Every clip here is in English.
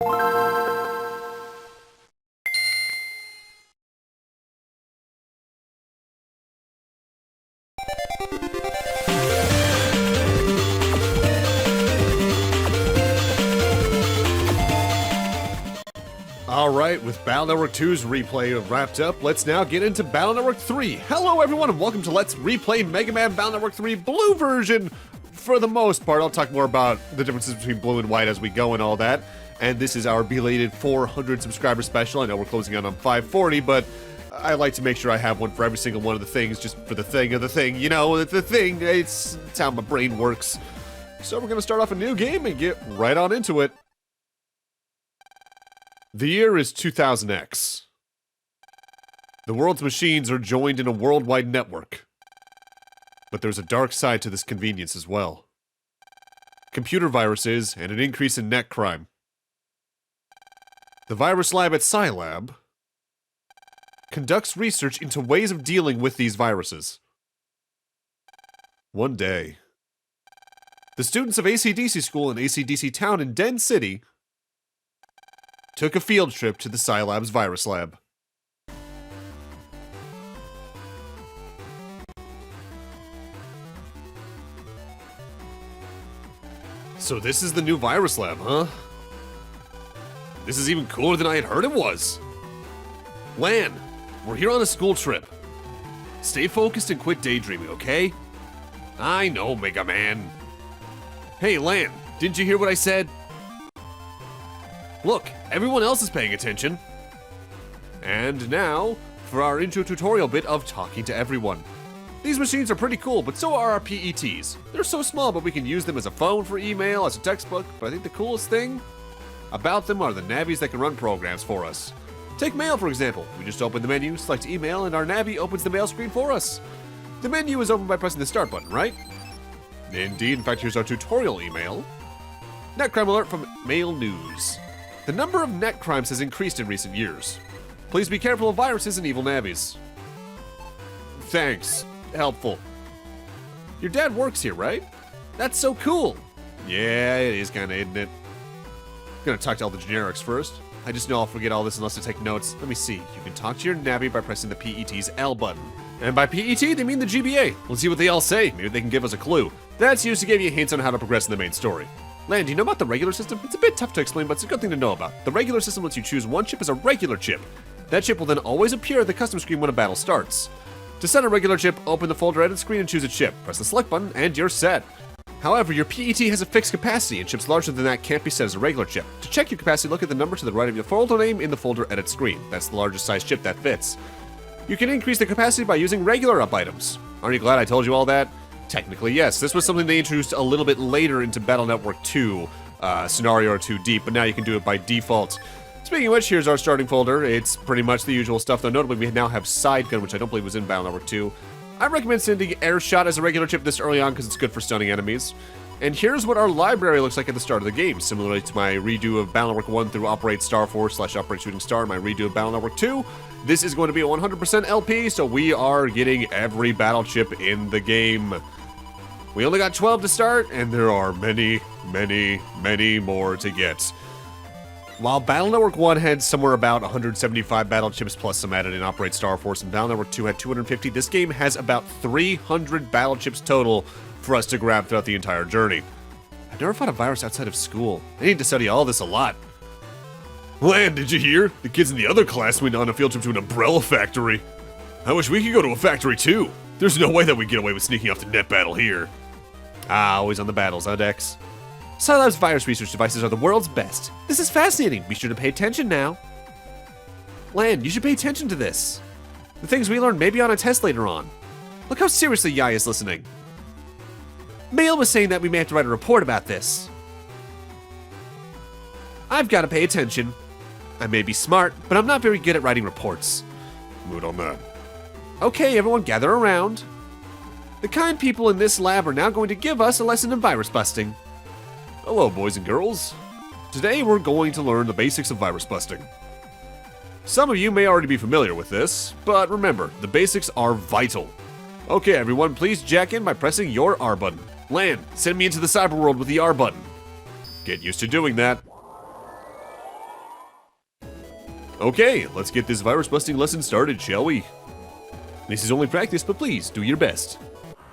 Alright, with Battle Network 2's replay wrapped up, let's now get into Battle Network 3. Hello everyone and welcome to Let's Replay Megaman Battle Network 3 Blue version. For the most part, I'll talk more about the differences between blue and white as we go and all that. And this is our belated 400 subscriber special. I know we're closing out on 540, but I like to make sure I have one for every single one of the things, just for the thing of the thing. You know, the thing, it's how my brain works. So we're going to start off a new game and get right on into it. The year is 2000X. The world's machines are joined in a worldwide network. But there's a dark side to this convenience as well. Computer viruses and an increase in net crime. The virus lab at Scilab conducts research into ways of dealing with these viruses. One day, the students of AC/DC School in AC/DC Town in Den City took a field trip to the Scilab's virus lab. So this is the new virus lab, huh? This is even cooler than I had heard it was. Lan, we're here on a school trip. Stay focused and quit daydreaming, okay? I know, Megaman. Hey, Lan, didn't you hear what I said? Look, everyone else is paying attention. And now, for our intro tutorial bit of talking to everyone. These machines are pretty cool, but so are our PETs. They're so small, but we can use them as a phone for email, as a textbook, but I think the coolest thing about them are the navies that can run programs for us. Take mail, for example. We just open the menu, select email, and our navi opens the mail screen for us. The menu is opened by pressing the start button, right? Indeed, in fact, here's our tutorial email. Net crime alert from Mail News. The number of net crimes has increased in recent years. Please be careful of viruses and evil navies. Thanks. Helpful. Your dad works here, right? That's so cool. Yeah, it is kinda, isn't it? Gonna talk to all the generics first. I just know I'll forget all this unless I take notes. Let me see. You can talk to your navi by pressing the PET's L button. And by PET, they mean the GBA. Let's see what they all say. Maybe they can give us a clue. That's used to give you hints on how to progress in the main story. Lan, do you know about the regular system? It's a bit tough to explain, but it's a good thing to know about. The regular system lets you choose one chip as a regular chip. That chip will then always appear at the custom screen when a battle starts. To set a regular chip, open the folder edit screen and choose a chip. Press the select button and you're set. However, your PET has a fixed capacity and chips larger than that can't be set as a regular chip. To check your capacity, look at the number to the right of your folder name in the folder edit screen. That's the largest size chip that fits. You can increase the capacity by using regular up items. Aren't you glad I told you all that? Technically, yes. This was something they introduced a little bit later into Battle Network 2, scenario or 2 deep, but now you can do it by default. Speaking of which, here's our starting folder. It's pretty much the usual stuff, though notably we now have Side Gun, which I don't believe was in Battle Network 2. I recommend sending Air Shot as a regular chip this early on because it's good for stunning enemies. And here's what our library looks like at the start of the game, similarly to my redo of Battle Network 1 through Operate Star Force / Operate Shooting Star, my redo of Battle Network 2. This is going to be a 100% LP, so we are getting every battle chip in the game. We only got 12 to start, and there are many, many, many more to get. While Battle Network 1 had somewhere about 175 battle chips plus some added in Operate Star Force, and Battle Network 2 had 250, this game has about 300 battle chips total for us to grab throughout the entire journey. I've never fought a virus outside of school. I need to study all this a lot. Lan, did you hear? The kids in the other class went on a field trip to an umbrella factory. I wish we could go to a factory too. There's no way that we get away with sneaking off the net battle here. Ah, always on the battles, huh, Dex? Scilab's virus research devices are the world's best. This is fascinating. Be sure to pay attention now. Lan, you should pay attention to this. The things we learn may be on a test later on. Look how seriously Yai is listening. Mail was saying that we may have to write a report about this. I've got to pay attention. I may be smart, but I'm not very good at writing reports. Mood on that. Okay, everyone gather around. The kind people in this lab are now going to give us a lesson in virus busting. Hello, boys and girls. Today we're going to learn the basics of virus busting. Some of you may already be familiar with this, but remember, the basics are vital. Okay, everyone, please jack in by pressing your R button. Lan, send me into the cyber world with the R button. Get used to doing that. Okay, let's get this virus busting lesson started, shall we? This is only practice, but please, do your best.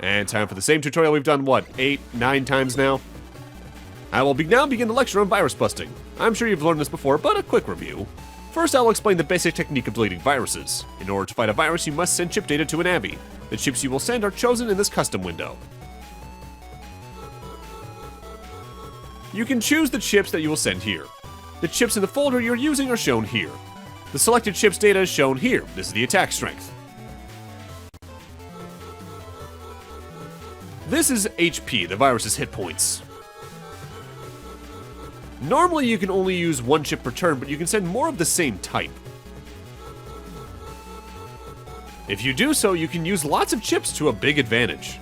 And time for the same tutorial we've done, what, 8, 9 times now? I will now begin the lecture on virus busting. I'm sure you've learned this before, but a quick review. First, I will explain the basic technique of deleting viruses. In order to fight a virus, you must send chip data to an Abby. The chips you will send are chosen in this custom window. You can choose the chips that you will send here. The chips in the folder you're using are shown here. The selected chips data is shown here. This is the attack strength. This is HP, the virus's hit points. Normally you can only use one chip per turn, but you can send more of the same type. If you do so, you can use lots of chips to a big advantage.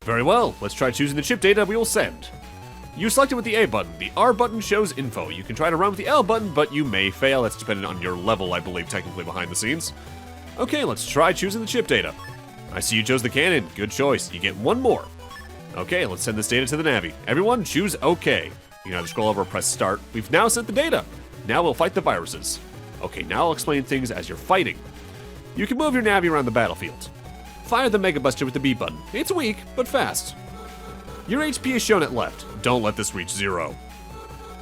Very well, let's try choosing the chip data we will send. You select it with the A button. The R button shows info. You can try to run with the L button, but you may fail. That's dependent on your level, I believe, technically behind the scenes. Okay, let's try choosing the chip data. I see you chose the cannon. Good choice. You get one more. Okay, let's send this data to the Navi. Everyone, choose OK. You can either scroll over or press start. We've now sent the data. Now we'll fight the viruses. Okay, now I'll explain things as you're fighting. You can move your Navi around the battlefield. Fire the Mega Buster with the B button. It's weak, but fast. Your HP is shown at left. Don't let this reach 0.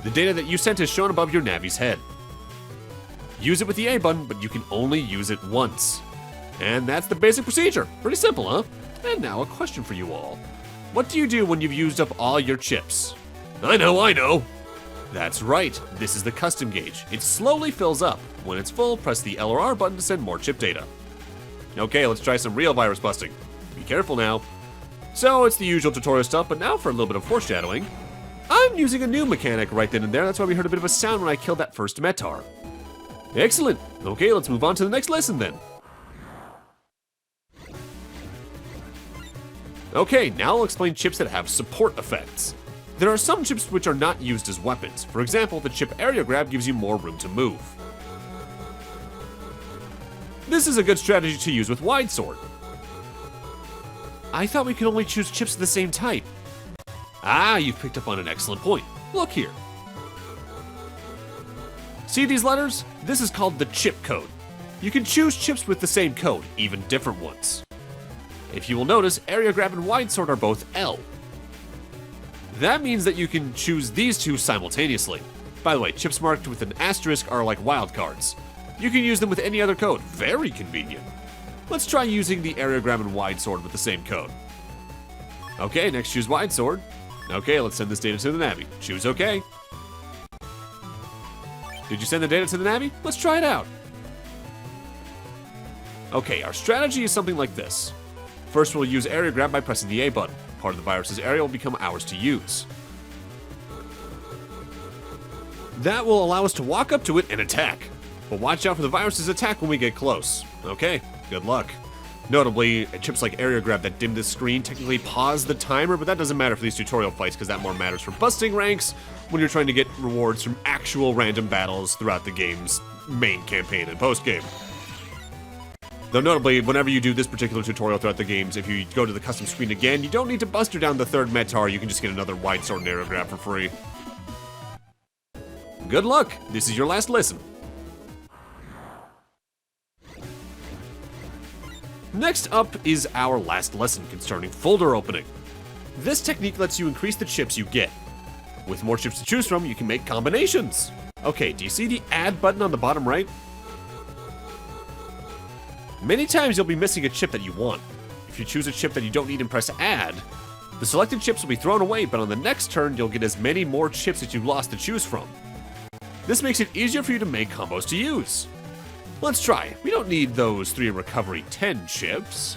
The data that you sent is shown above your Navi's head. Use it with the A button, but you can only use it once. And that's the basic procedure. Pretty simple, huh? And now a question for you all. What do you do when you've used up all your chips? I know! That's right, this is the custom gauge. It slowly fills up. When it's full, press the L or R button to send more chip data. Okay, let's try some real virus busting. Be careful now. So, it's the usual tutorial stuff, but now for a little bit of foreshadowing. I'm using a new mechanic right then and there, that's why we heard a bit of a sound when I killed that first Metar. Excellent! Okay, let's move on to the next lesson then. Okay, now I'll explain chips that have support effects. There are some chips which are not used as weapons. For example, the chip Area Grab gives you more room to move. This is a good strategy to use with Wide Sword. I thought we could only choose chips of the same type. Ah, you've picked up on an excellent point. Look here. See these letters? This is called the chip code. You can choose chips with the same code, even different ones. If you will notice, Area Grab and Wide Sword are both L. That means that you can choose these two simultaneously. By the way, chips marked with an asterisk are like wildcards. You can use them with any other code. Very convenient. Let's try using the Area Grab and Wide Sword with the same code. Okay, next choose Wide Sword. Okay, let's send this data to the Navi. Choose OK. Did you send the data to the Navi? Let's try it out. Okay, our strategy is something like this. First, we'll use Area Grab by pressing the A button. Part of the virus's area will become ours to use. That will allow us to walk up to it and attack. But watch out for the virus's attack when we get close. Okay, good luck. Notably, chips like Area Grab that dim this screen technically pause the timer, but that doesn't matter for these tutorial fights because that more matters for busting ranks when you're trying to get rewards from actual random battles throughout the game's main campaign and post-game. Though notably, whenever you do this particular tutorial throughout the games, if you go to the custom screen again, you don't need to buster down the third Metar, you can just get another Wide Sword and Area Grab for free. Good luck! This is your last lesson. Next up is our last lesson concerning folder opening. This technique lets you increase the chips you get. With more chips to choose from, you can make combinations. Okay, do you see the add button on the bottom right? Many times you'll be missing a chip that you want. If you choose a chip that you don't need and press add, the selected chips will be thrown away, but on the next turn you'll get as many more chips as you've lost to choose from. This makes it easier for you to make combos to use. Let's try. We don't need those 3 recovery 10 chips.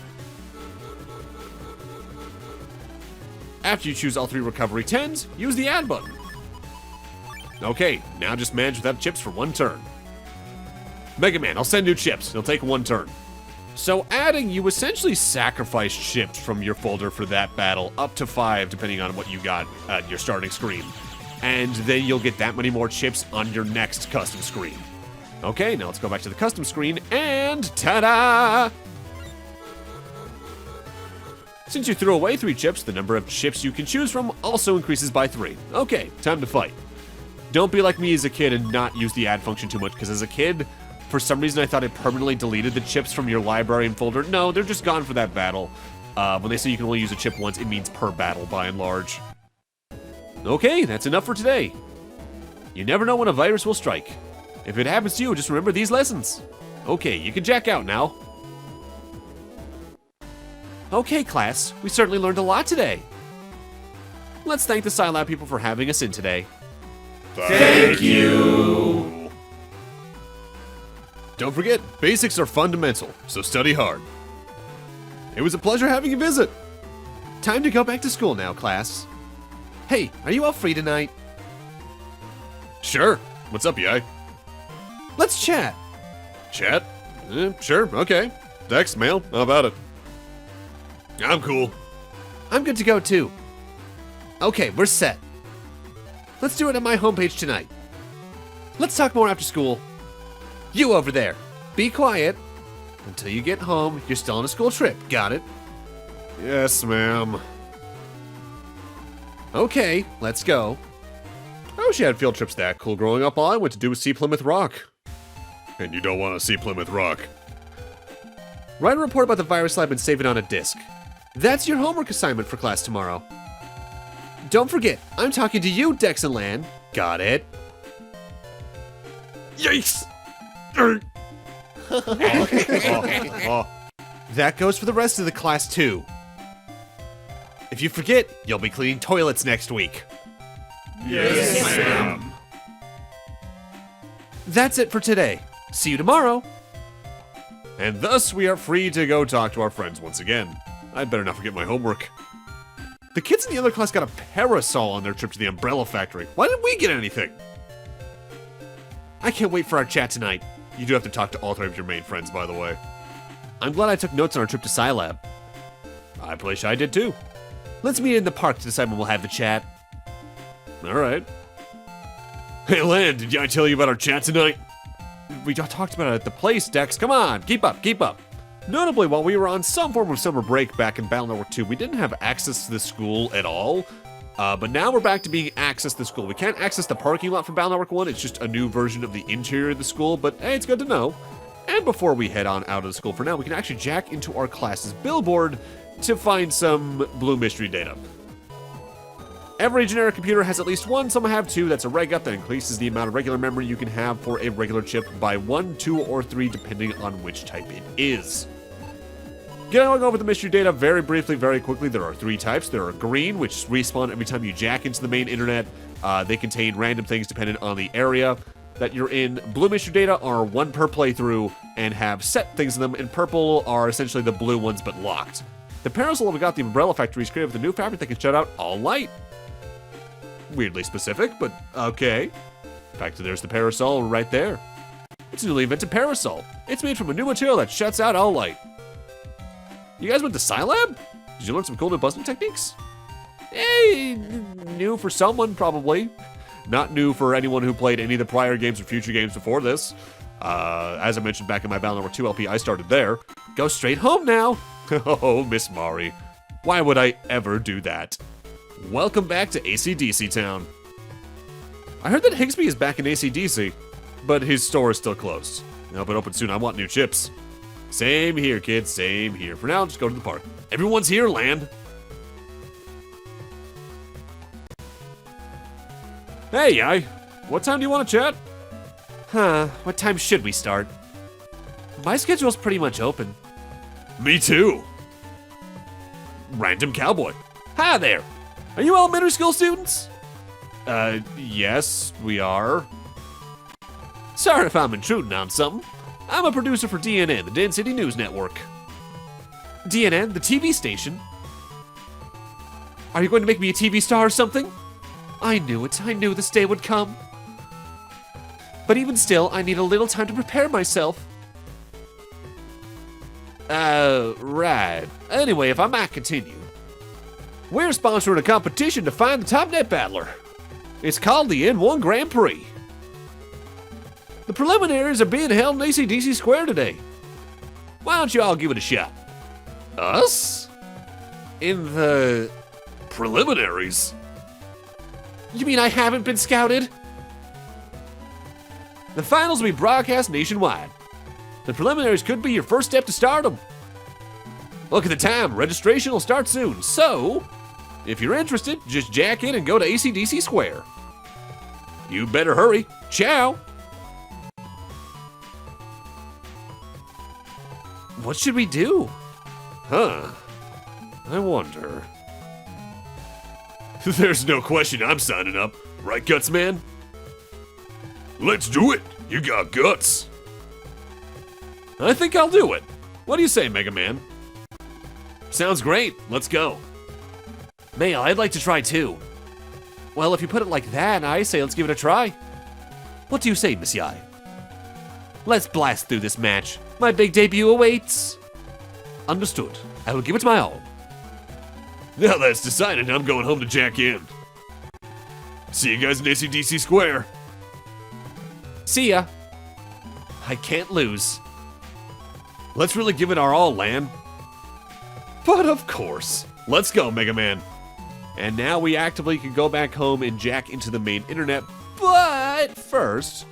After you choose all 3 recovery 10s, use the add button. Okay, now just manage without chips for 1 turn. Megaman, I'll send new chips. It'll take 1 turn. So adding, you essentially sacrifice chips from your folder for that battle, up to 5 depending on what you got at your starting screen. And then you'll get that many more chips on your next custom screen. Okay, now let's go back to the custom screen, and ta-da! Since you threw away 3 chips, the number of chips you can choose from also increases by 3. Okay, time to fight. Don't be like me as a kid and not use the add function too much, because as a kid, for some reason I thought it permanently deleted the chips from your library and folder. No, they're just gone for that battle. When they say you can only use a chip once, it means per battle by and large. Okay, that's enough for today. You never know when a virus will strike. If it happens to you, just remember these lessons. Okay, you can jack out now. Okay, class, we certainly learned a lot today. Let's thank the Scilab people for having us in today. Thank you! Don't forget, basics are fundamental, so study hard. It was a pleasure having you visit. Time to go back to school now, class. Hey, are you all free tonight? Sure. What's up, Yai? Let's chat. Chat? Sure, okay. Text, mail, how about it? I'm cool. I'm good to go too. Okay, we're set. Let's do it on my homepage tonight. Let's talk more after school. You over there, be quiet. Until you get home, you're still on a school trip, got it? Yes, ma'am. Okay, let's go. I wish you had field trips that cool growing up. All I went to do was see Plymouth Rock. And you don't want to see Plymouth Rock. Write a report about the virus lab and save it on a disk. That's your homework assignment for class tomorrow. Don't forget, I'm talking to you, Dex and Lan. Got it? Yikes! That goes for the rest of the class too. If you forget, you'll be cleaning toilets next week. Yes, ma'am. That's it for today. See you tomorrow. And thus we are free to go talk to our friends once again. I'd better not forget my homework. The kids in the other class got a parasol on their trip to the umbrella factory. Why didn't we get anything? I can't wait for our chat tonight. You do have to talk to all three of your main friends, by the way. I'm glad I took notes on our trip to Scilab. I wish I did too. Let's meet in the park to decide when we'll have the chat. Alright. Hey Lan, did I tell you about our chat tonight? We talked about it at the place, Dex. Come on, keep up, keep up. Notably, while we were on some form of summer break back in Battle Network 2, we didn't have access to the school at all. But now we're back to being access to the school. We can't access the parking lot from Battle Network 1. It's just a new version of the interior of the school, but hey, it's good to know. And before we head on out of the school for now, we can actually jack into our class's billboard to find some blue mystery data. Every generic computer has at least one, some have two. That's a reg up that increases the amount of regular memory you can have for a regular chip by 1, 2, or 3, depending on which type it is. Going over the mystery data very briefly, very quickly, there are 3 types. There are green, which respawn every time you jack into the main internet. They contain random things dependent on the area that you're in. Blue mystery data are 1 per playthrough and have set things in them, and purple are essentially the blue ones but locked. The parasol we got the umbrella factory is created with a new fabric that can shut out all light. Weirdly specific, but okay. In fact, there's the parasol right there. It's a newly invented parasol. It's made from a new material that shuts out all light. You guys went to Scilab? Did you learn some cool new busting techniques? New for someone, probably. Not new for anyone who played any of the prior games or future games before this. As I mentioned back in my Battle Network 2 LP, I started there. Go straight home now. Oh, Miss Mari. Why would I ever do that? Welcome back to AC/DC Town. I heard that Higsby is back in AC/DC, but his store is still closed. Now, but open soon. I want new chips. Same here, kids. Same here. For now, just go to the park. Everyone's here, Land. Hey, Yai. What time do you want to chat? What time should we start? My schedule's pretty much open. Me too. Random Cowboy. Hi there. Are you elementary school students? Yes, we are. Sorry if I'm intruding on something. I'm a producer for DNN, the Den City News Network. DNN, the TV station? Are you going to make me a TV star or something? I knew it. I knew this day would come. But even still, I need a little time to prepare myself. Right. Anyway, if I might continue. We're sponsoring a competition to find the top net battler. It's called the N1 Grand Prix. The preliminaries are being held in AC/DC Square today. Why don't you all give it a shot? Us? In the preliminaries? You mean I haven't been scouted? The finals will be broadcast nationwide. The preliminaries could be your first step to stardom. Look at the time, registration will start soon, so if you're interested, just jack in and go to AC/DC Square. You better hurry. Ciao. What should we do? Huh, I wonder. There's no question I'm signing up, right, Guts Man? Let's do it. You got guts. I think I'll do it. What do you say, Megaman? Sounds great. Let's go. Mayo, I'd like to try too. Well, if you put it like that, I say let's give it a try. What do you say, Miss Yai? Let's blast through this match. My big debut awaits. Understood. I will give it my all. Now that's decided, I'm going home to jack in. See you guys in AC/DC Square. See ya. I can't lose. Let's really give it our all, Lan. But of course. Let's go, Mega Man. And now we actively can go back home and jack into the main internet, but first...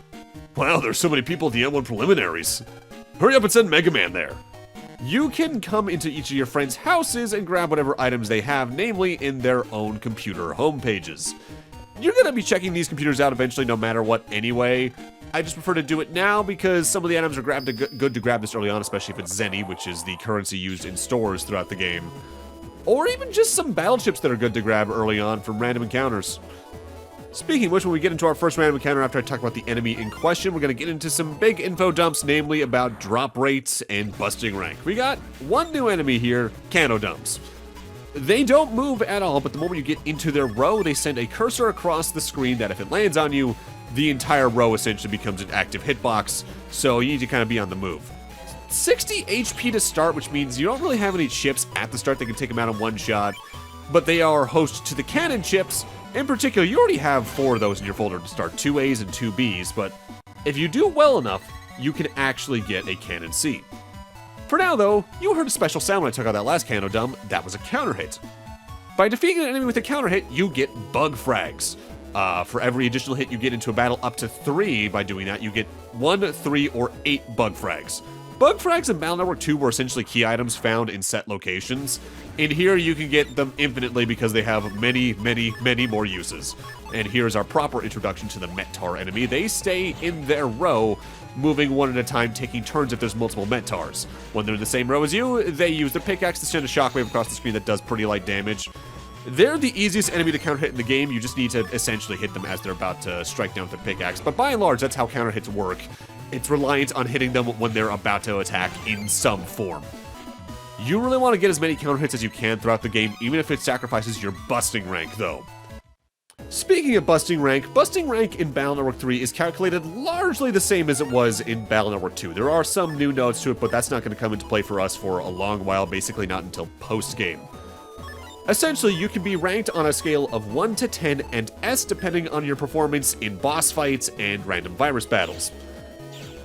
Wow, there's so many people at the Ep.1 preliminaries. Hurry up and send Mega Man there. You can come into each of your friends' houses and grab whatever items they have, namely in their own computer homepages. You're gonna be checking these computers out eventually no matter what anyway. I just prefer to do it now because some of the items are good to grab this early on, especially if it's Zenny, which is the currency used in stores throughout the game. Or even just some battleships that are good to grab early on from random encounters. Speaking of which, when we get into our first random encounter after I talk about the enemy in question, we're going to get into some big info dumps, namely about drop rates and busting rank. We got one new enemy here, Cano Dumps. They don't move at all, but the moment you get into their row, they send a cursor across the screen that if it lands on you, the entire row essentially becomes an active hitbox, so you need to kind of be on the move. 60 HP to start, which means you don't really have any chips at the start that can take them out in one shot, but they are host to the cannon chips. In particular, you already have 4 of those in your folder to start, 2 A's and 2 B's, but if you do well enough, you can actually get a cannon C. For now though, you heard a special sound when I took out that last Cano Dump. That was a counter hit. By defeating an enemy with a counter hit, you get bug frags. For every additional hit you get into a battle up to 3, by doing that, you get 1, 3, or 8 bug frags. Bug frags in Battle Network 2 were essentially key items found in set locations. In here, you can get them infinitely because they have many, many, many more uses. And here's our proper introduction to the Metar enemy. They stay in their row, moving one at a time, taking turns if there's multiple Metars. When they're in the same row as you, they use their pickaxe to send a shockwave across the screen that does pretty light damage. They're the easiest enemy to counter hit in the game. You just need to essentially hit them as they're about to strike down with their pickaxe. But by and large, that's how counter hits work. It's reliant on hitting them when they're about to attack in some form. You really want to get as many counter hits as you can throughout the game, even if it sacrifices your busting rank, though. Speaking of busting rank in Battle Network 3 is calculated largely the same as it was in Battle Network 2. There are some new notes to it, but that's not going to come into play for us for a long while, basically not until post-game. Essentially, you can be ranked on a scale of 1 to 10 and S depending on your performance in boss fights and random virus battles.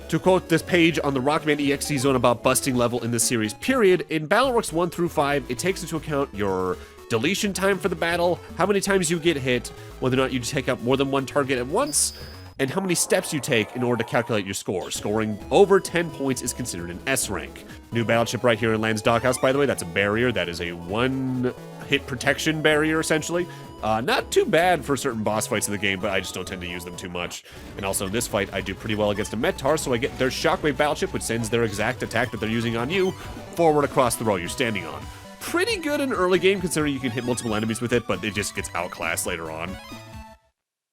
To quote this page on the Rockman.exe zone about busting level in this series, period, in Battleworks 1 through 5, it takes into account your deletion time for the battle, how many times you get hit, whether or not you take out more than one target at once, and how many steps you take in order to calculate your score. Scoring over 10 points is considered an S rank. New battleship right here in Land's Dockhouse, by the way, that's a barrier. That is a one-hit protection barrier, essentially. Not too bad for certain boss fights in the game, but I just don't tend to use them too much. And also in this fight, I do pretty well against a Metar, so I get their Shockwave battleship, which sends their exact attack that they're using on you forward across the row you're standing on. Pretty good in early game, considering you can hit multiple enemies with it, but it just gets outclassed later on.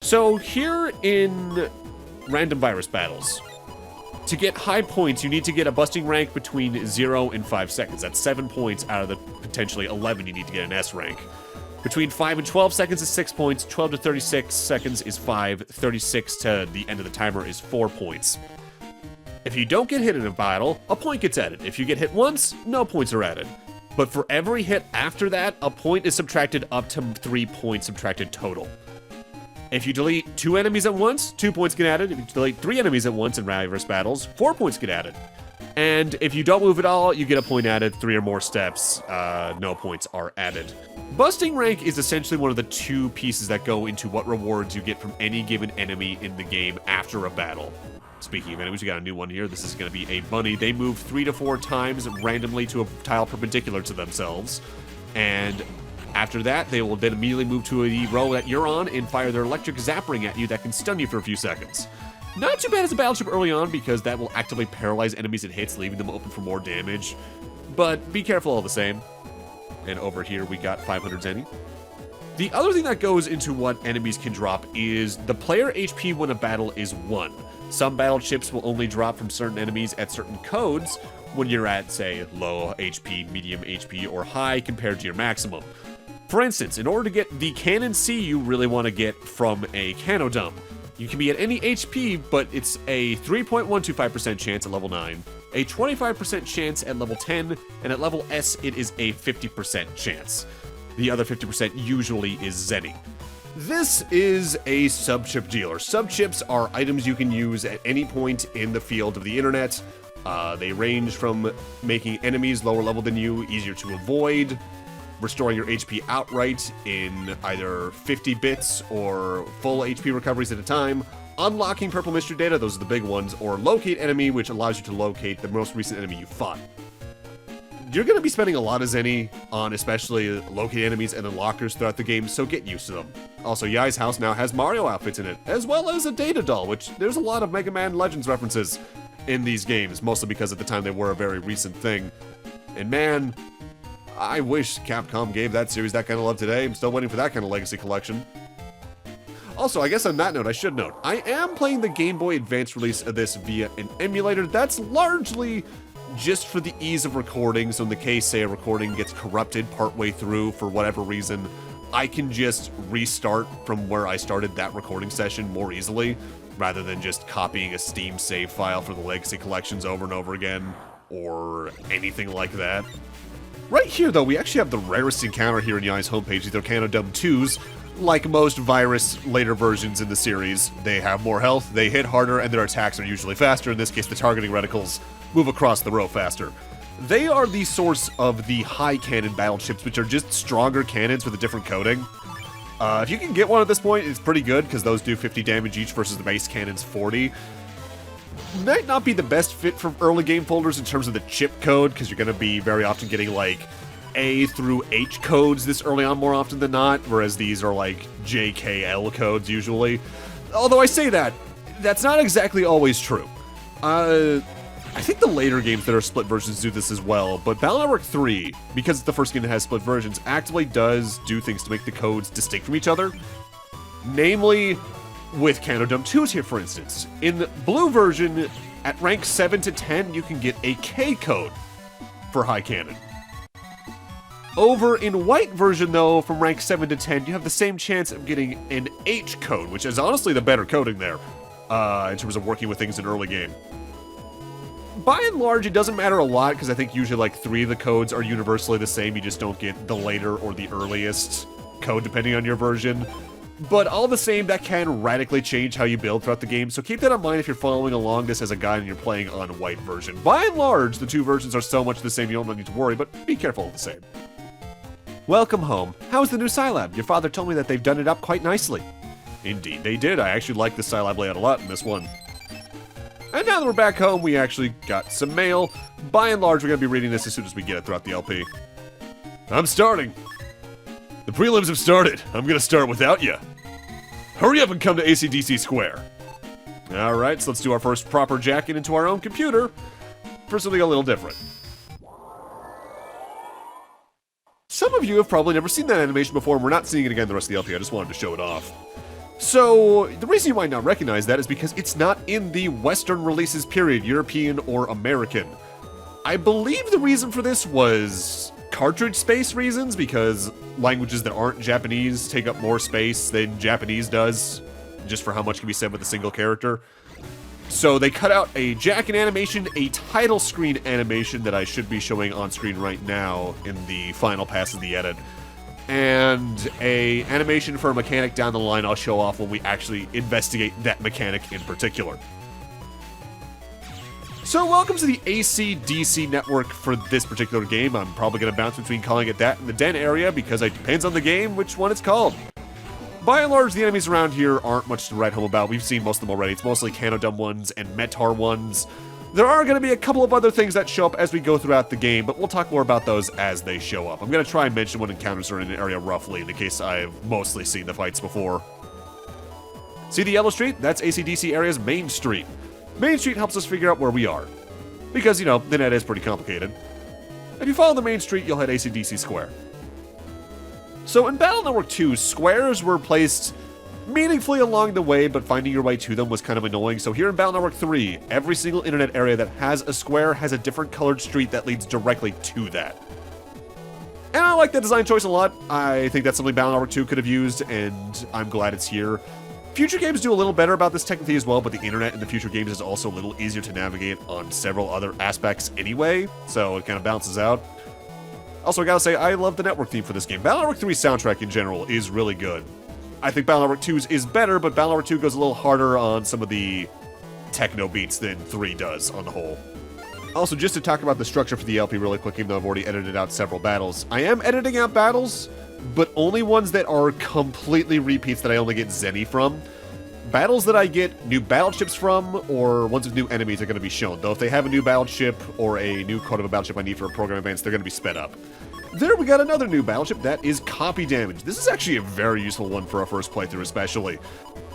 So here in random virus battles, to get high points, you need to get a busting rank between 0 and 5 seconds. That's 7 points out of the potentially 11 you need to get an S rank. Between 5 and 12 seconds is 6 points, 12 to 36 seconds is 5, 36 to the end of the timer is 4 points. If you don't get hit in a battle, a point gets added. If you get hit once, no points are added. But for every hit after that, a point is subtracted up to 3 points subtracted total. If you delete 2 enemies at once, 2 points get added. If you delete 3 enemies at once in rivalrous battles, 4 points get added. And if you don't move at all, you get a point added. 3 or more steps, no points are added. Busting rank is essentially one of the 2 pieces that go into what rewards you get from any given enemy in the game after a battle. Speaking of enemies, we got a new one here. This is going to be a bunny. They move 3 to 4 times randomly to a tile perpendicular to themselves. And after that, they will then immediately move to a row that you're on and fire their electric zap ring at you that can stun you for a few seconds. Not too bad as a battleship early on because that will actively paralyze enemies it hits, leaving them open for more damage. But be careful all the same. And over here we got 500 Zenny. The other thing that goes into what enemies can drop is the player HP when a battle is won. Some battleships will only drop from certain enemies at certain codes when you're at, say, low HP, medium HP, or high compared to your maximum. For instance, in order to get the Cannon C you really want to get from a Canodump, you can be at any HP, but it's a 3.125% chance at level 9, a 25% chance at level 10, and at level S it is a 50% chance. The other 50% usually is Zenny. This is a sub-chip dealer. Sub-chips are items you can use at any point in the field of the internet. They range from making enemies lower level than you easier to avoid, restoring your HP outright in either 50 bits or full HP recoveries at a time, unlocking purple mystery data, those are the big ones, or locate enemy, which allows you to locate the most recent enemy you fought. You're going to be spending a lot of Zenny on especially locate enemies and unlockers throughout the game, so get used to them. Also, Yai's house now has Mario outfits in it, as well as a Data doll, which there's a lot of Megaman Legends references in these games, mostly because at the time they were a very recent thing. And man, I wish Capcom gave that series that kind of love today. I'm still waiting for that kind of legacy collection. Also, I guess on that note, I should note, I am playing the Game Boy Advance release of this via an emulator that's largely just for the ease of recording, so in the case, say, a recording gets corrupted partway through for whatever reason, I can just restart from where I started that recording session more easily, rather than just copying a Steam save file for the legacy collections over and over again, or anything like that. Right here, though, we actually have the rarest encounter here in Yai's homepage, these are Canodump 2s. Like most virus later versions in the series, they have more health, they hit harder, and their attacks are usually faster. In this case, the targeting reticles move across the row faster. They are the source of the high cannon battleships, which are just stronger cannons with a different coating. If you can get one at this point, it's pretty good, because those do 50 damage each versus the base cannon's 40. Might not be the best fit for early game folders in terms of the chip code, because you're going to be very often getting, like, A through H codes this early on more often than not, whereas these are, like, JKL codes usually. Although I say that, that's not exactly always true. I think the later games that are split versions do this as well, but Battle Network 3, because it's the first game that has split versions, actively does do things to make the codes distinct from each other. Namely, with Canodump 2s here, for instance. In the blue version, at rank 7 to 10, you can get a K code for High Cannon. Over in white version, though, from rank 7 to 10, you have the same chance of getting an H code, which is honestly the better coding there, in terms of working with things in early game. By and large, it doesn't matter a lot, because I think usually like 3 of the codes are universally the same, you just don't get the later or the earliest code depending on your version. But all the same, that can radically change how you build throughout the game, so keep that in mind if you're following along this as a guide and you're playing on white version. By and large, the 2 versions are so much the same you don't need to worry, but be careful all the same. Welcome home. How's the new Scilab? Your father told me that they've done it up quite nicely. Indeed they did. I actually like the Scilab layout a lot in this one. And now that we're back home, we actually got some mail. By and large, we're going to be reading this as soon as we get it throughout the LP. I'm starting. The prelims have started. I'm going to start without you. Hurry up and come to AC/DC Square. Alright, so let's do our first proper jacket into our own computer for something a little different. Some of you have probably never seen that animation before, and we're not seeing it again the rest of the LP. I just wanted to show it off. So, the reason you might not recognize that is because it's not in the Western releases period, European or American. I believe the reason for this was cartridge space reasons, because languages that aren't Japanese take up more space than Japanese does, just for how much can be said with a single character. So they cut out a jacket animation, a title screen animation that I should be showing on screen right now in the final pass of the edit. and a animation for a mechanic down the line I'll show off when we actually investigate that mechanic in particular. So welcome to the AC/DC network for this particular game. I'm probably going to bounce between calling it that and the Den area because it depends on the game which one it's called. By and large, the enemies around here aren't much to write home about. We've seen most of them already. It's mostly Canodum ones and Metar ones. There are going to be a couple of other things that show up as we go throughout the game, but we'll talk more about those as they show up. I'm going to try and mention what encounters are in an area roughly, in the case I've mostly seen the fights before. See the yellow street? That's AC/DC area's Main Street. Main Street helps us figure out where we are. Because, you know, the net is pretty complicated. If you follow the Main Street, you'll hit AC/DC Square. So in Battle Network 2, squares were placed meaningfully along the way, but finding your way to them was kind of annoying. So here in Battle Network 3, every single internet area that has a square has a different colored street that leads directly to that. And I like that design choice a lot. I think that's something Battle Network 2 could have used, and I'm glad it's here. Future games do a little better about this technically as well, but the internet in the future games is also a little easier to navigate on several other aspects anyway, so it kind of balances out. Also, I gotta say, I love the network theme for this game. Battle Network 3's soundtrack in general is really good. I think Battle Network 2's is better, but Battle Network 2 goes a little harder on some of the techno beats than 3 does on the whole. Also, just to talk about the structure for the LP really quick, even though I've already edited out several battles. I am editing out battles, but only ones that are completely repeats that I only get Zenny from. Battles that I get new battleships from, or ones with new enemies are going to be shown, though if they have a new battleship or a new code of a battleship I need for a program advance, they're going to be sped up. There we got another new battleship, that is Copy Damage. This is actually a very useful one for a first playthrough especially,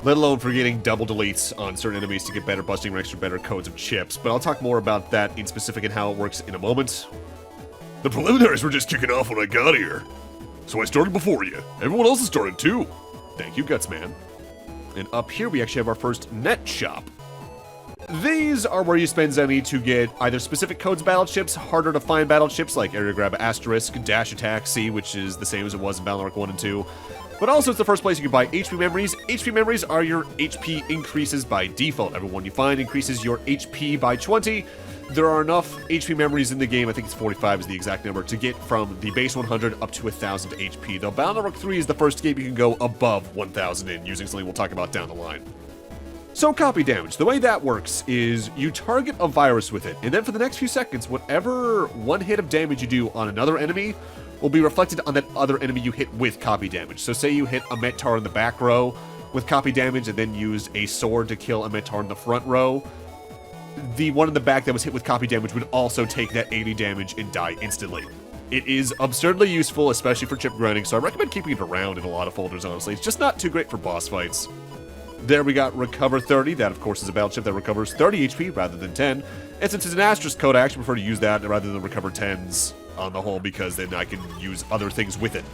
let alone for getting double deletes on certain enemies to get better busting ranks or better codes of chips, but I'll talk more about that in specific and how it works in a moment. The preliminaries were just kicking off when I got here. So I started before you. Everyone else has started too. Thank you, Gutsman. And up here we actually have our first net shop. These are where you spend Zenny to get either specific codes battleships, harder to find battleships like Area Grab Asterisk, Dash Attack C, which is the same as it was in Battle Network 1 and 2. But also it's the first place you can buy HP memories. HP memories are your HP increases by default. Everyone you find increases your HP by 20. There are enough HP memories in the game, I think it's 45 is the exact number, to get from the base 100 up to 1000 HP, though Battle Network 3 is the first game you can go above 1000 in, using something we'll talk about down the line. So Copy Damage, the way that works is you target a virus with it, and then for the next few seconds, whatever one hit of damage you do on another enemy will be reflected on that other enemy you hit with Copy Damage. So say you hit a Metar in the back row with Copy Damage and then used a sword to kill a Metar in the front row, the one in the back that was hit with Copy Damage would also take that 80 damage and die instantly. It is absurdly useful, especially for chip grinding, so I recommend keeping it around in a lot of folders, honestly. It's just not too great for boss fights. There we got Recover 30. That, of course, is a battleship that recovers 30 HP rather than 10. And since it's an Asterisk code, I actually prefer to use that rather than Recover 10s on the whole, because then I can use other things with it.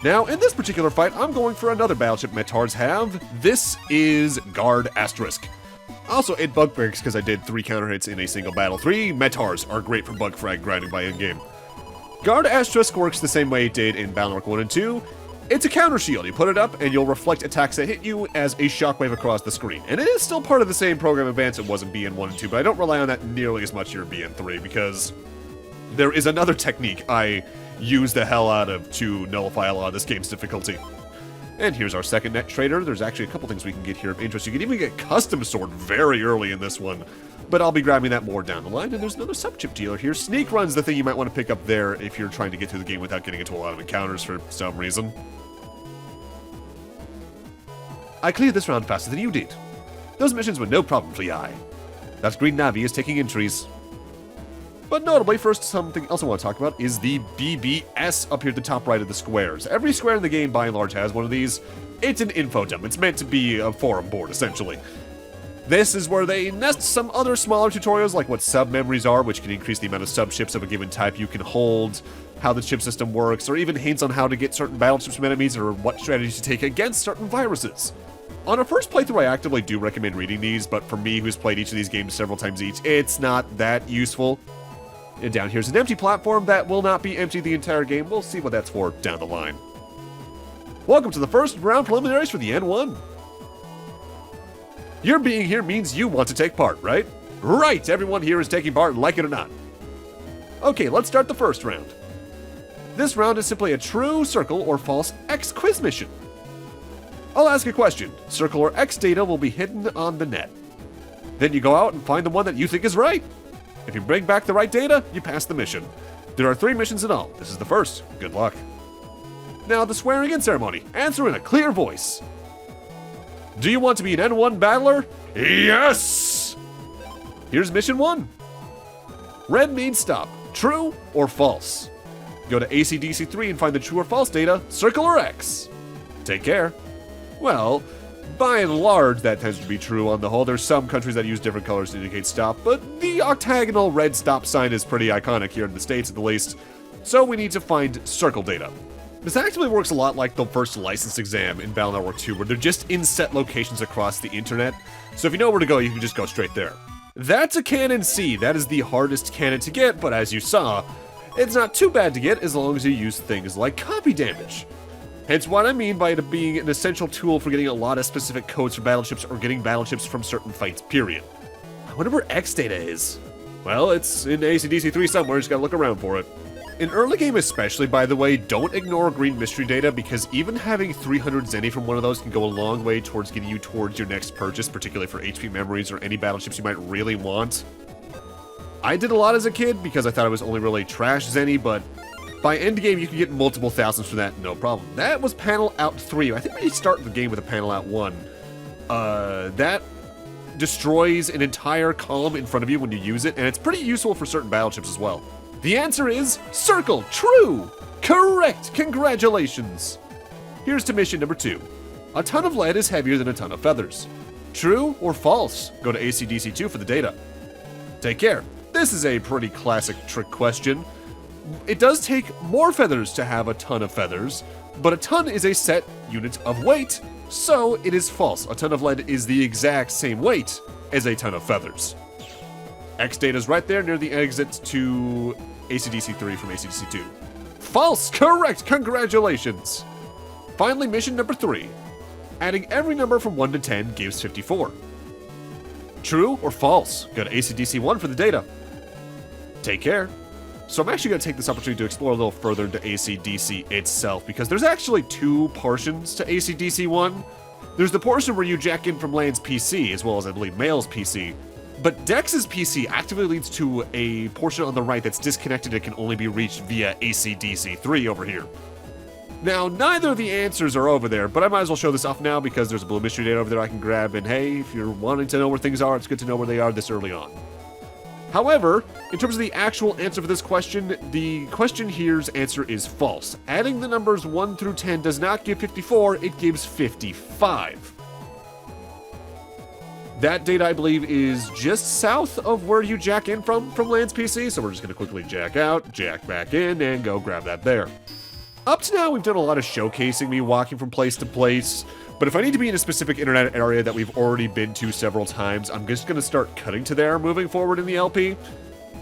Now, in this particular fight, I'm going for another battleship Metars have. This is Guard Asterisk. Also, it bug breaks because I did 3 counter hits in a single battle. 3 Metars are great for bug frag grinding by endgame. Guard Asterisk works the same way it did in Battle Network 1 and 2. It's a counter shield. You put it up and you'll reflect attacks that hit you as a shockwave across the screen. And it is still part of the same program advance it was in BN 1 and 2, but I don't rely on that nearly as much here in BN 3 because there is another technique I use the hell out of to nullify a lot of this game's difficulty. And here's our second net trader. There's actually a couple things we can get here of interest. You can even get Custom Sword very early in this one, but I'll be grabbing that more down the line. And there's another sub-chip dealer here. Sneak Run's the thing you might want to pick up there if you're trying to get through the game without getting into a lot of encounters for some reason. I cleared this round faster than you did. Those missions were no problem for Yai. That green Navi is taking entries. But notably, first, something else I want to talk about is the BBS up here at the top right of the squares. Every square in the game, by and large, has one of these. It's an info dump. It's meant to be a forum board, essentially. This is where they nest some other smaller tutorials, like what sub-memories are, which can increase the amount of sub-ships of a given type you can hold, how the chip system works, or even hints on how to get certain battleships from enemies, or what strategies to take against certain viruses. On a first playthrough, I actively do recommend reading these, but for me, who's played each of these games several times each, it's not that useful. And down here's an empty platform that will not be empty the entire game. We'll see what that's for down the line. Welcome to the first round preliminaries for the N1. Your being here means you want to take part, right? Right, everyone here is taking part, like it or not. Okay, let's start the first round. This round is simply a true, circle, or false X quiz mission. I'll ask a question. Circle or X data will be hidden on the net. Then you go out and find the one that you think is right. If you bring back the right data, you pass the mission. There are 3 missions in all. This is the first. Good luck. Now, the swearing-in ceremony. Answer in a clear voice. Do you want to be an N1 battler? Yes! Here's mission 1. Red means stop. True or false? Go to ACDC3 and find the true or false data. Circle or X? Take care. Well, by and large, that tends to be true on the whole. There's some countries that use different colors to indicate stop, but the octagonal red stop sign is pretty iconic here in the States at the least. So we need to find circle data. This actually works a lot like the first license exam in Battle Network 2, where they're just in set locations across the internet. So if you know where to go, you can just go straight there. That's a Cannon C. That is the hardest cannon to get, but as you saw, it's not too bad to get as long as you use things like copy damage. Hence what I mean by it being an essential tool for getting a lot of specific codes for battleships or getting battleships from certain fights, period. I wonder where X data is. Well, it's in ACDC 3 somewhere, just gotta look around for it. In early game especially, by the way, don't ignore green mystery data, because even having 300 Zenny from one of those can go a long way towards getting you towards your next purchase, particularly for HP memories or any battleships you might really want. I did a lot as a kid because I thought it was only really trash Zenny, but by endgame you can get multiple thousands for that, no problem. That was panel out 3. I think when you start the game with a panel out 1, that destroys an entire column in front of you when you use it, and it's pretty useful for certain battleships as well. The answer is circle. True. Correct. Congratulations. Here's to mission number 2. A ton of lead is heavier than a ton of feathers. True or false? Go to ACDC 2 for the data. Take care. This is a pretty classic trick question. It does take more feathers to have a ton of feathers, but a ton is a set unit of weight, so it is false. A ton of lead is the exact same weight as a ton of feathers. X data is right there near the exit to ACDC 3 from ACDC 2. False! Correct! Congratulations! Finally, mission number 3. Adding every number from 1 to 10 gives 54. True or false? Go to ACDC 1 for the data. Take care. So I'm actually going to take this opportunity to explore a little further into ACDC itself, because there's actually 2 portions to ACDC 1. There's the portion where you jack in from Land's PC, as well as I believe Mail's PC. But Dex's PC actively leads to a portion on the right that's disconnected and can only be reached via ACDC 3 over here. Now, neither of the answers are over there, but I might as well show this off now because there's a blue mystery data over there I can grab, and hey, if you're wanting to know where things are, it's good to know where they are this early on. However, in terms of the actual answer for this question, the question here's answer is false. Adding the numbers 1 through 10 does not give 54, it gives 55. That data, I believe, is just south of where you jack in from Land's PC, so we're just going to quickly jack out, jack back in, and go grab that there. Up to now, we've done a lot of showcasing me walking from place to place, but if I need to be in a specific internet area that we've already been to several times, I'm just going to start cutting to there moving forward in the LP,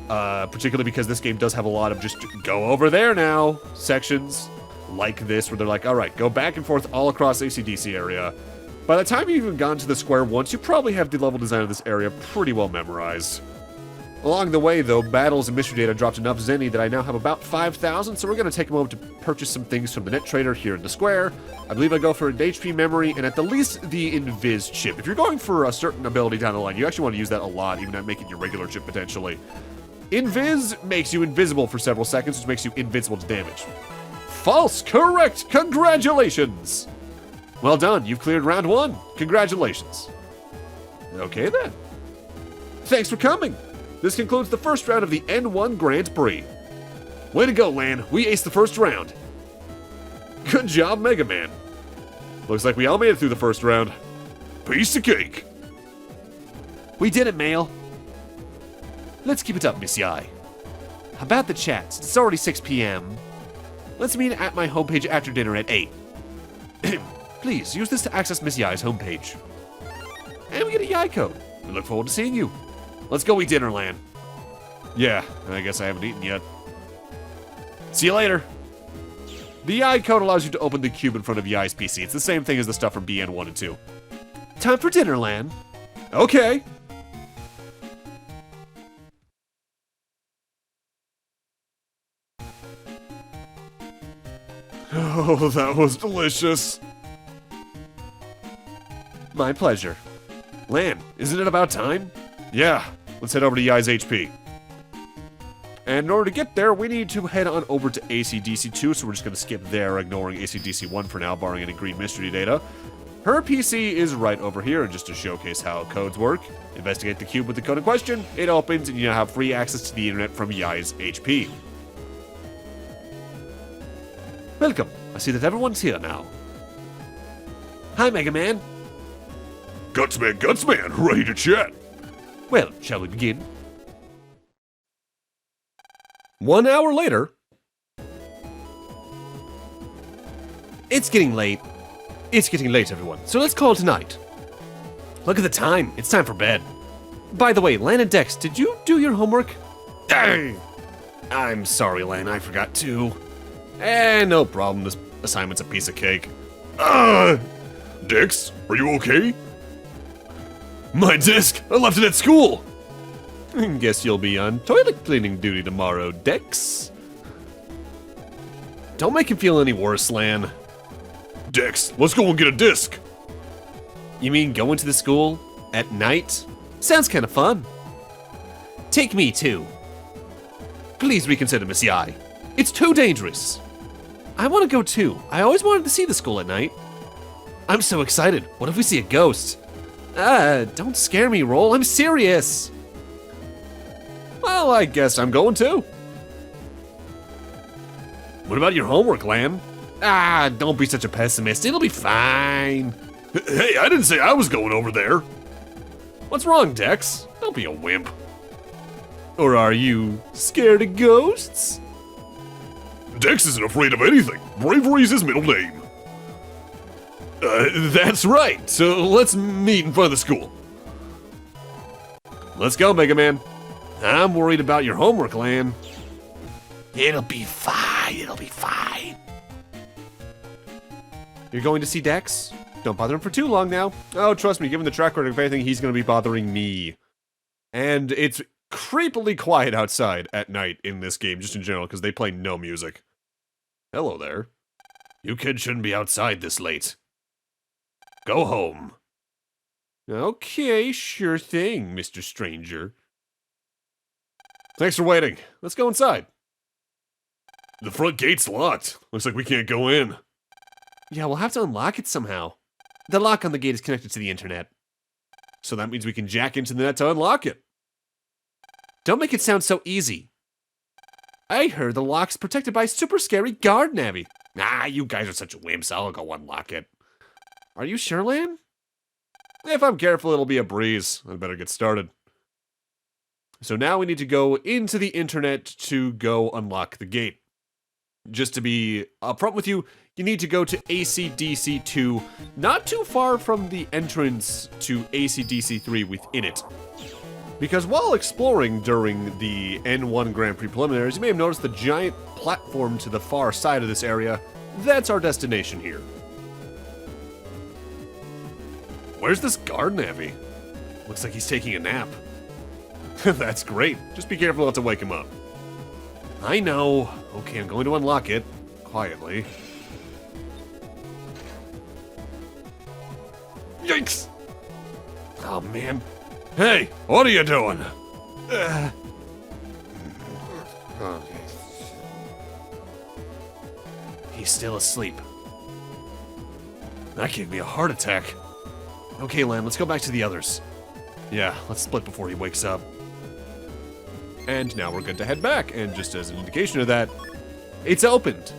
particularly because this game does have a lot of just go over there now sections like this, where they're like, all right, go back and forth all across ACDC area. By the time you've even gotten to the square once, you probably have the level design of this area pretty well memorized. Along the way, though, battles and mystery data dropped enough Zenny that I now have about 5,000, so we're going to take a moment to purchase some things from the net trader here in the square. I believe I go for an HP memory and at the least the Invis chip. If you're going for a certain ability down the line, you actually want to use that a lot, even at making your regular chip potentially. Invis makes you invisible for several seconds, which makes you invincible to damage. False! Correct! Congratulations! Well done, you've cleared round 1. Congratulations. Okay then. Thanks for coming. This concludes the first round of the N1 Grand Prix. Way to go, Lan. We aced the first round. Good job, Megaman. Looks like we all made it through the first round. Piece of cake. We did it, Mail. Let's keep it up, Miss Yai. How about the chats? It's already 6 p.m. Let's meet at my homepage after dinner at 8. Please, use this to access Miss Yai's homepage. And we get a Yai code. We look forward to seeing you. Let's go eat dinner, Lan. Yeah, I guess I haven't eaten yet. See you later. The Yai code allows you to open the cube in front of Yai's PC. It's the same thing as the stuff from BN1 and 2. Time for dinner, Lan. Okay. Oh, that was delicious. My pleasure. Lan, isn't it about time? Yeah, let's head over to Yai's HP. And in order to get there, we need to head on over to AC/DC 2, so we're just going to skip there, ignoring AC/DC 1 for now, barring any green mystery data. Her PC is right over here, and just to showcase how codes work, investigate the cube with the code in question, it opens, and you now have free access to the internet from Yai's HP. Welcome. I see that everyone's here now. Hi, Megaman. Gutsman, ready to chat. Well, shall we begin? 1 hour later. It's getting late. It's getting late, everyone. So let's call it tonight. Look at the time. It's time for bed. By the way, Lan and Dex, did you do your homework? Dang! I'm sorry, Lan. I forgot to. No problem. This assignment's a piece of cake. Dex, are you okay? My disc! I left it at school! Guess you'll be on toilet cleaning duty tomorrow, Dex. Don't make him feel any worse, Lan. Dex, let's go and get a disc! You mean going to the school at night? Sounds kind of fun. Take me too. Please reconsider, Miss Yai. It's too dangerous. I want to go too. I always wanted to see the school at night. I'm so excited. What if we see a ghost? Don't scare me, Roll. I'm serious. Well, I guess I'm going too. What about your homework, Lan? Don't be such a pessimist. It'll be fine. Hey, I didn't say I was going over there. What's wrong, Dex? Don't be a wimp. Or are you scared of ghosts? Dex isn't afraid of anything. Bravery is his middle name. That's right. So let's meet in front of the school. Let's go, Megaman. I'm worried about your homework, Lan. It'll be fine. It'll be fine. You're going to see Dex? Don't bother him for too long now. Oh, trust me, given the track record of anything, he's going to be bothering me. And it's creepily quiet outside at night in this game, just in general, because they play no music. Hello there. You kids shouldn't be outside this late. Go home. Okay, sure thing, Mr. Stranger. Thanks for waiting. Let's go inside. The front gate's locked. Looks like we can't go in. Yeah, we'll have to unlock it somehow. The lock on the gate is connected to the internet. So that means we can jack into the net to unlock it. Don't make it sound so easy. I heard the lock's protected by super scary guard navvy. You guys are such wimps. I'll go unlock it. Are you sure, Lan? If I'm careful, it'll be a breeze. I'd better get started. So now we need to go into the internet to go unlock the gate. Just to be upfront with you, you need to go to AC/DC 2, not too far from the entrance to AC/DC 3 within it. Because while exploring during the N1 Grand Prix preliminaries, you may have noticed the giant platform to the far side of this area. That's our destination here. Where's this guard navvy? Looks like he's taking a nap. That's great. Just be careful not to wake him up. I know. Okay, I'm going to unlock it. Quietly. Yikes! Oh, man. Hey, what are you doing? He's still asleep. That gave me a heart attack. Okay, Lan, let's go back to the others. Yeah, let's split before he wakes up. And now we're good to head back, and just as an indication of that, it's opened.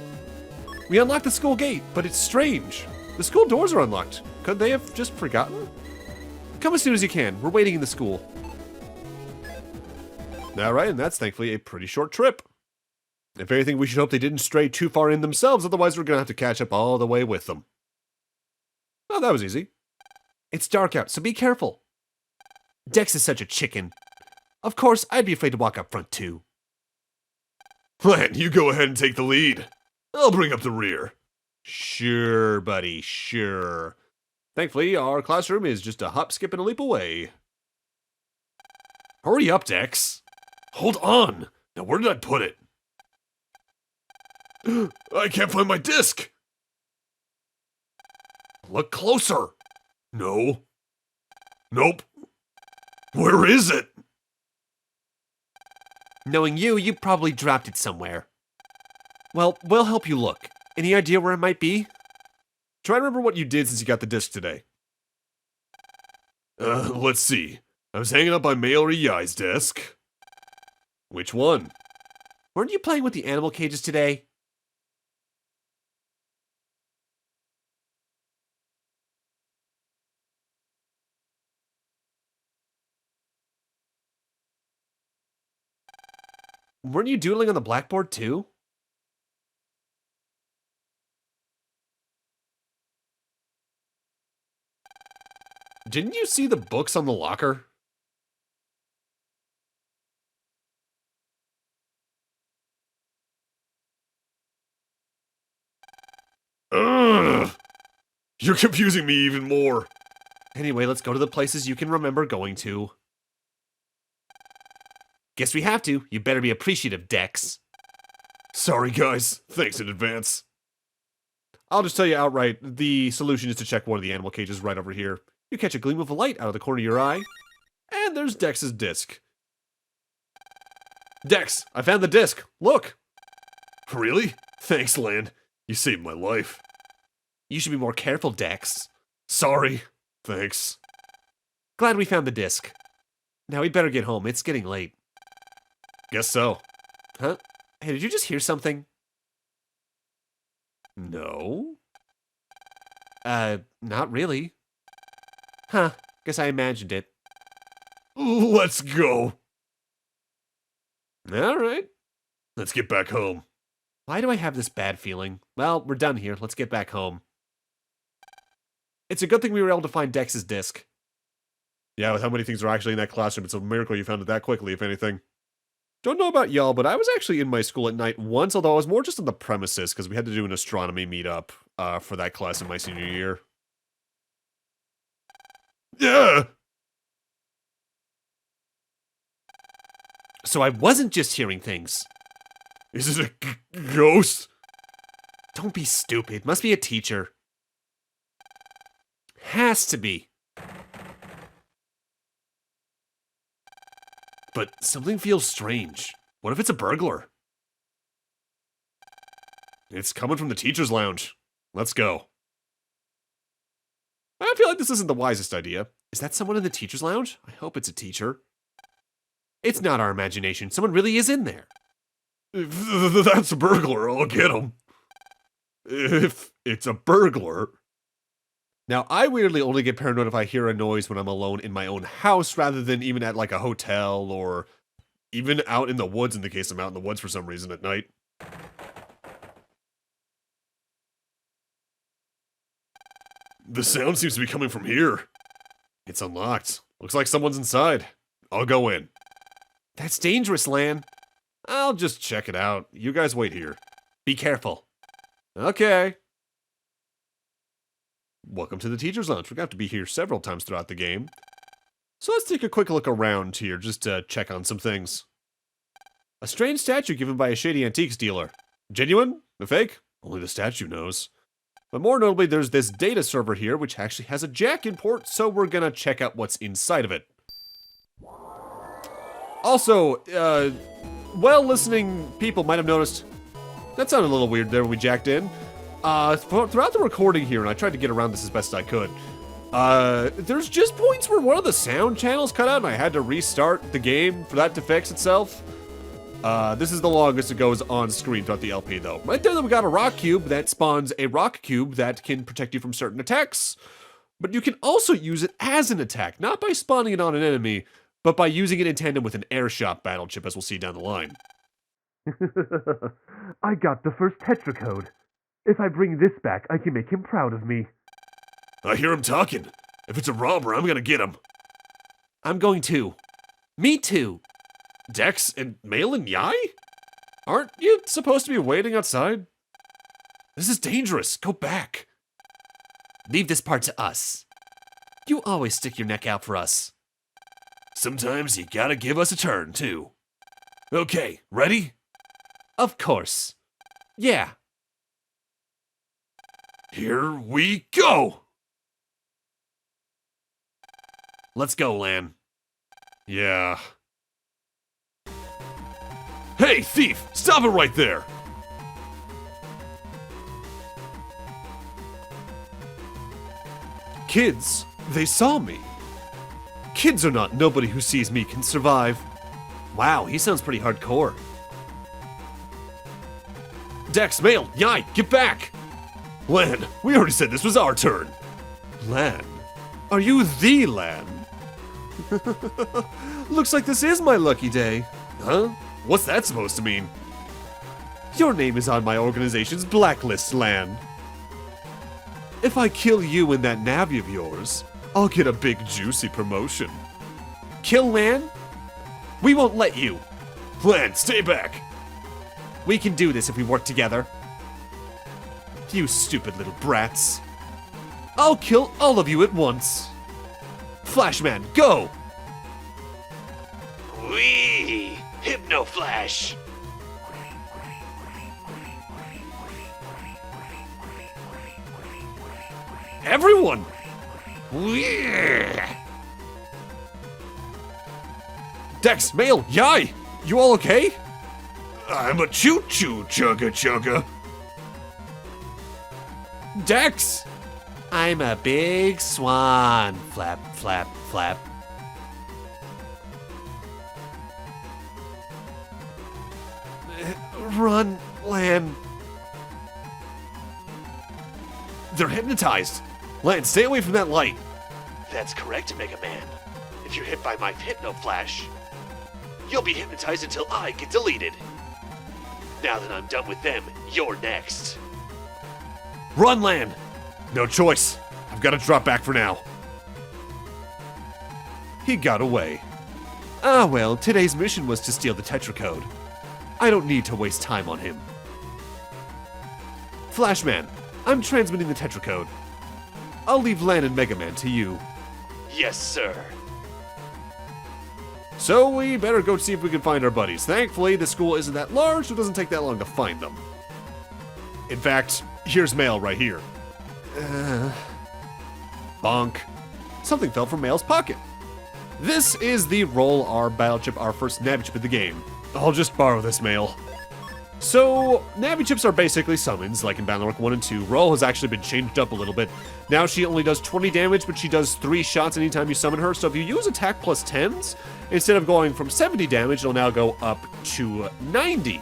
We unlocked the school gate, but it's strange. The school doors are unlocked. Could they have just forgotten? Come as soon as you can. We're waiting in the school. Alright, and that's thankfully a pretty short trip. If anything, we should hope they didn't stray too far in themselves, otherwise we're gonna have to catch up all the way with them. Oh, that was easy. It's dark out, so be careful. Dex is such a chicken. Of course, I'd be afraid to walk up front, too. Lan, you go ahead and take the lead. I'll bring up the rear. Sure, buddy, sure. Thankfully, our classroom is just a hop, skip, and a leap away. Hurry up, Dex. Hold on. Now, where did I put it? I can't find my disc! Look closer! No. Nope. Where is it? Knowing you, you probably dropped it somewhere. Well, we'll help you look. Any idea where it might be? Try to remember what you did since you got the disc today. Let's see. I was hanging up by Mayor Yai's desk. Which one? Weren't you playing with the animal cages today? Weren't you doodling on the blackboard too? Didn't you see the books on the locker? Ugh! You're confusing me even more. Anyway, let's go to the places you can remember going to. Guess we have to. You better be appreciative, Dex. Sorry, guys. Thanks in advance. I'll just tell you outright, the solution is to check one of the animal cages right over here. You catch a gleam of a light out of the corner of your eye, and there's Dex's disc. Dex, I found the disc. Look. Really? Thanks, Lan. You saved my life. You should be more careful, Dex. Sorry. Thanks. Glad we found the disc. Now we'd better get home. It's getting late. Guess so. Huh? Hey, did you just hear something? No. Not really. Huh, guess I imagined it. Let's go. Alright. Let's get back home. Why do I have this bad feeling? Well, we're done here. Let's get back home. It's a good thing we were able to find Dex's disc. Yeah, with how many things are actually in that classroom, it's a miracle you found it that quickly, if anything. Don't know about y'all, but I was actually in my school at night once, although I was more just on the premises, because we had to do an astronomy meetup for that class in my senior year. Yeah! So I wasn't just hearing things. Is it a ghost? Don't be stupid. Must be a teacher. Has to be. But something feels strange. What if it's a burglar? It's coming from the teacher's lounge. Let's go. I feel like this isn't the wisest idea. Is that someone in the teacher's lounge? I hope it's a teacher. It's not our imagination. Someone really is in there. If that's a burglar, I'll get him. If it's a burglar. Now, I weirdly only get paranoid if I hear a noise when I'm alone in my own house rather than even at like a hotel or even out in the woods in the case I'm out in the woods for some reason at night. The sound seems to be coming from here. It's unlocked. Looks like someone's inside. I'll go in. That's dangerous, Lan. I'll just check it out. You guys wait here. Be careful. Okay. Welcome to the Teacher's Lounge. We're going to have to be here several times throughout the game. So let's take a quick look around here just to check on some things. A strange statue given by a shady antiques dealer. Genuine? A fake? Only the statue knows. But more notably, there's this data server here, which actually has a jack in port, so we're gonna check out what's inside of it. Also, well-listening people might have noticed that sounded a little weird there when we jacked in. Throughout the recording here, and I tried to get around this as best I could, there's just points where one of the sound channels cut out, and I had to restart the game for that to fix itself. This is the longest it goes on screen throughout the LP, though. Right there, we got a rock cube that spawns a rock cube that can protect you from certain attacks. But you can also use it as an attack, not by spawning it on an enemy, but by using it in tandem with an airshot battle chip, as we'll see down the line. I got the first Tetra code. If I bring this back, I can make him proud of me. I hear him talking. If it's a robber, I'm gonna get him. I'm going too. Me too. Dex and Malin Yai? Aren't you supposed to be waiting outside? This is dangerous. Go back. Leave this part to us. You always stick your neck out for us. Sometimes you gotta give us a turn, too. Okay, ready? Of course. Yeah. Here we go! Let's go, Lan. Yeah. Hey, thief! Stop it right there! Kids, they saw me. Kids are not nobody who sees me can survive. Wow, he sounds pretty hardcore. Dex, Mail, Yai, get back! Lan, we already said this was our turn. Lan? Are you the Lan? Looks like this is my lucky day. Huh? What's that supposed to mean? Your name is on my organization's blacklist, Lan. If I kill you and that Navi of yours, I'll get a big juicy promotion. Kill Lan? We won't let you. Lan, stay back! We can do this if we work together. You stupid little brats. I'll kill all of you at once. Flashman, go! Wee! Hypno Flash! Everyone! Wee! Dex, Mail, Yai! You all okay? I'm a choo-choo, chugga-chugga. Dex! I'm a big swan. Flap, flap, flap. Run, Lan. They're hypnotized. Lan, stay away from that light. That's correct, Megaman. If you're hit by my Hypno Flash, you'll be hypnotized until I get deleted. Now that I'm done with them, you're next. Run, Lan. No choice. I've got to drop back for now. He got away. Ah, well, today's mission was to steal the Tetra Code. I don't need to waste time on him. Flashman, I'm transmitting the Tetra Code. I'll leave Lan and Megaman to you. Yes, sir. So we better go see if we can find our buddies. Thankfully, the school isn't that large, so it doesn't take that long to find them. In fact, here's Mail right here. Bonk. Something fell from Mail's pocket. This is the Roll R battle chip, our first Navi chip of the game. I'll just borrow this, Mail. So, Navi chips are basically summons, like in Battle 1 and 2. Roll has actually been changed up a little bit. Now she only does 20 damage, but she does 3 shots anytime you summon her. So if you use attack plus 10s, instead of going from 70 damage, it'll now go up to 90.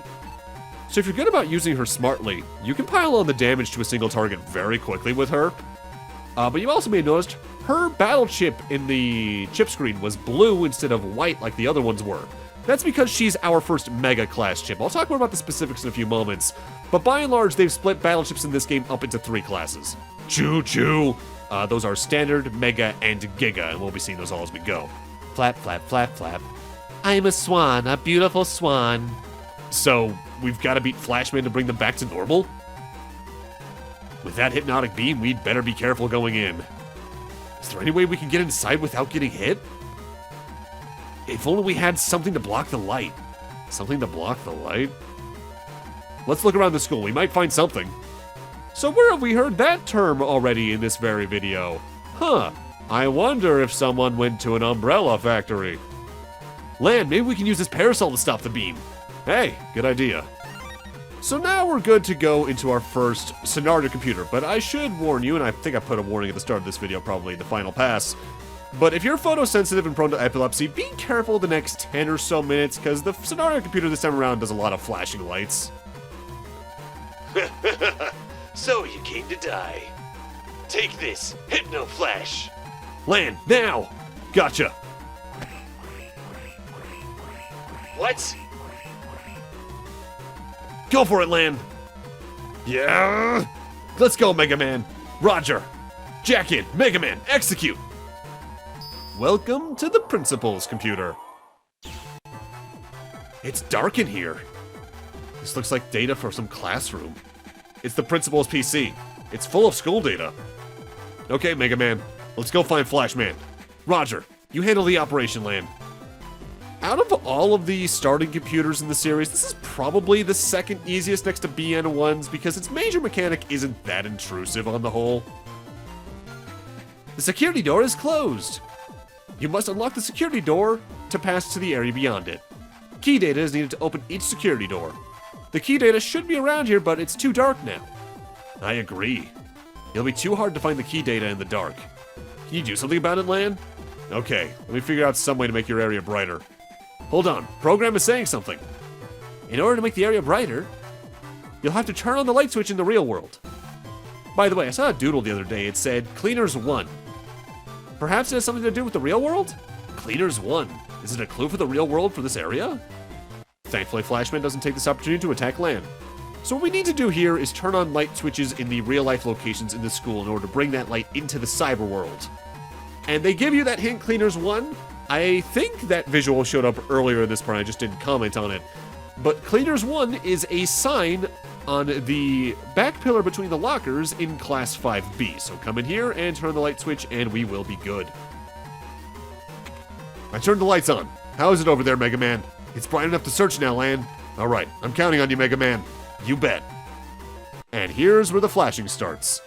So if you're good about using her smartly, you can pile on the damage to a single target very quickly with her. But you also may have noticed her battle chip in the chip screen was blue instead of white like the other ones were. That's because she's our first Mega class chip. I'll talk more about the specifics in a few moments, but by and large, they've split battle chips in this game up into 3 classes. Choo-choo! Those are Standard, Mega, and Giga, and we'll be seeing those all as we go. Flap, flap, flap, flap. I'm a swan, a beautiful swan. So, we've got to beat Flashman to bring them back to normal? With that hypnotic beam, we'd better be careful going in. Is there any way we can get inside without getting hit? If only we had something to block the light. Something to block the light? Let's look around the school. We might find something. So where have we heard that term already in this very video? Huh. I wonder if someone went to an umbrella factory. Lan, maybe we can use this parasol to stop the beam. Hey, good idea. So now we're good to go into our first scenario computer, but I should warn you, and I think I put a warning at the start of this video, probably the final pass, but if you're photosensitive and prone to epilepsy, be careful the next 10 or so minutes, because the scenario computer this time around does a lot of flashing lights. So you came to die. Take this, Hypno Flash. Lan, now! Gotcha. What? Go for it, Lan. Yeah? Let's go, Megaman. Roger. Jack in, Megaman, execute. Welcome to the principal's computer. It's dark in here. This looks like data for some classroom. It's the principal's PC. It's full of school data. Okay, Megaman, let's go find Flashman. Roger, you handle the operation, Lan. out of all of the starting computers in the series, this is probably the second easiest next to BN1's because its major mechanic isn't that intrusive on the whole. The security door is closed. You must unlock the security door to pass to the area beyond it. Key data is needed to open each security door. The key data should be around here, but it's too dark now. I agree. It'll be too hard to find the key data in the dark. Can you do something about it, Lan? Okay, let me figure out some way to make your area brighter. Hold on, program is saying something. In order to make the area brighter, you'll have to turn on the light switch in the real world. By the way, I saw a doodle the other day. It said, Cleaners 1. Perhaps it has something to do with the real world? Cleaners 1. Is it a clue for the real world for this area? Thankfully, Flashman doesn't take this opportunity to attack Lan. So what we need to do here is turn on light switches in the real-life locations in the school in order to bring that light into the cyber world. And they give you that hint, Cleaners 1. I think that visual showed up earlier in this part, I just didn't comment on it. But Cleaners 1 is a sign on the back pillar between the lockers in Class 5B. So come in here and turn the light switch and we will be good. I turned the lights on. How is it over there, Megaman? It's bright enough to search now, Lan. Alright, I'm counting on you, Megaman. You bet. And here's where the flashing starts.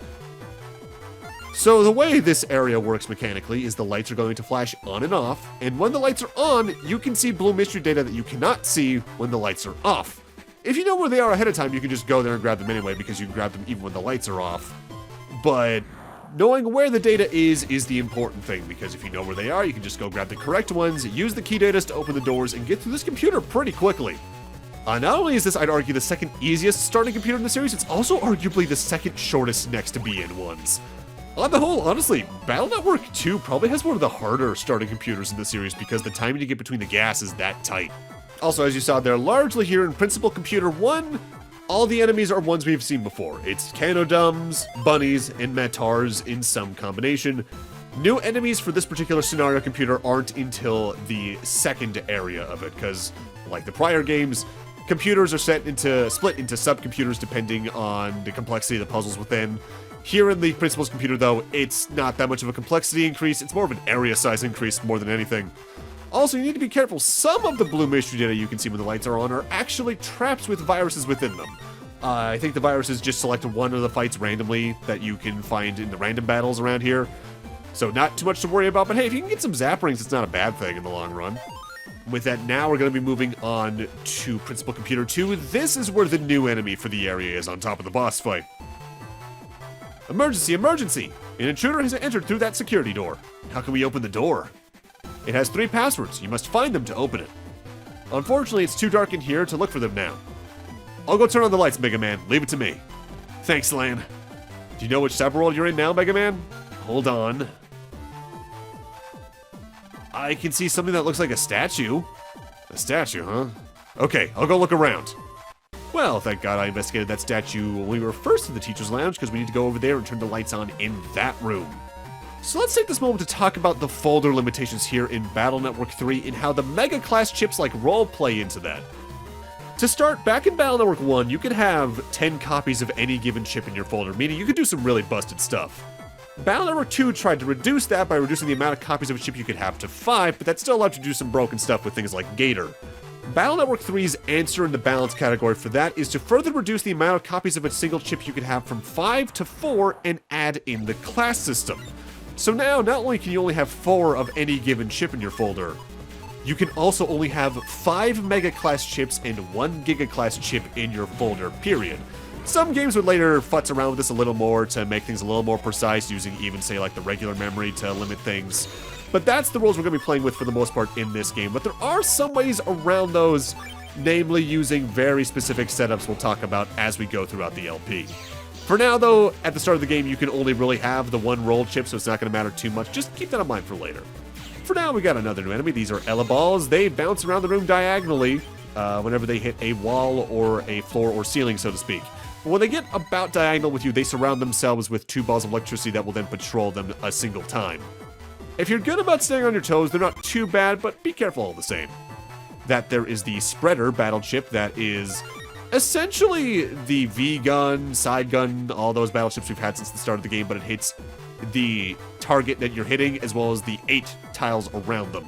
So the way this area works mechanically is the lights are going to flash on and off, and when the lights are on, you can see blue mystery data that you cannot see when the lights are off. If you know where they are ahead of time, you can just go there and grab them anyway, because you can grab them even when the lights are off. But knowing where the data is the important thing, because if you know where they are, you can just go grab the correct ones, use the key data to open the doors, and get through this computer pretty quickly. Not only is this, I'd argue, the second easiest starting computer in the series, it's also arguably the second shortest next to BN1's. On the whole, honestly, Battle Network 2 probably has one of the harder starting computers in the series because the timing to get between the gas is that tight. Also, as you saw there, largely here in Principal Computer 1, all the enemies are ones we've seen before. It's Canodums, Bunnies, and Matars in some combination. New enemies for this particular scenario computer aren't until the second area of it, because, like the prior games, computers are split into subcomputers depending on the complexity of the puzzles within. Here in the Principal's computer, though, it's not that much of a complexity increase, it's more of an area size increase more than anything. Also, you need to be careful, some of the blue mystery data you can see when the lights are on are actually traps with viruses within them. I think the viruses just select one of the fights randomly that you can find in the random battles around here. So not too much to worry about, but hey, if you can get some zapperings, it's not a bad thing in the long run. With that, now we're going to be moving on to Principal Computer 2. This is where the new enemy for the area is on top of the boss fight. Emergency, emergency! An intruder has entered through that security door. How can we open the door? It has 3 passwords. You must find them to open it. Unfortunately, it's too dark in here to look for them now. I'll go turn on the lights, Megaman. Leave it to me. Thanks, Lan. Do you know which cyber world you're in now, Megaman? Hold on. I can see something that looks like a statue. A statue, huh? Okay, I'll go look around. Well, thank God I investigated that statue when we were first in the teacher's lounge, because we need to go over there and turn the lights on in that room. So let's take this moment to talk about the folder limitations here in Battle Network 3 and how the Mega Class chips like role play into that. To start, back in Battle Network 1, you could have 10 copies of any given chip in your folder, meaning you could do some really busted stuff. Battle Network 2 tried to reduce that by reducing the amount of copies of a chip you could have to 5, but that still allowed you to do some broken stuff with things like Gator. Battle Network 3's answer in the balance category for that is to further reduce the amount of copies of a single chip you could have from 5 to 4 and add in the class system. So now, not only can you only have 4 of any given chip in your folder, you can also only have 5 Mega Class chips and 1 Giga Class chip in your folder, period. Some games would later futz around with this a little more to make things a little more precise, using even, say, like the regular memory to limit things. But that's the rules we're going to be playing with for the most part in this game. But there are some ways around those, namely using very specific setups we'll talk about as we go throughout the LP. For now, though, at the start of the game, you can only really have the 1 roll chip, so it's not going to matter too much. Just keep that in mind for later. For now, we got another new enemy. These are Ella Balls. They bounce around the room diagonally whenever they hit a wall or a floor or ceiling, so to speak. But when they get about diagonal with you, they surround themselves with 2 balls of electricity that will then patrol them a single time. If you're good about staying on your toes, they're not too bad, but be careful all the same. That there is the Spreader battle chip that is essentially the V-gun, side gun, all those battleships we've had since the start of the game, but it hits the target that you're hitting as well as the 8 tiles around them.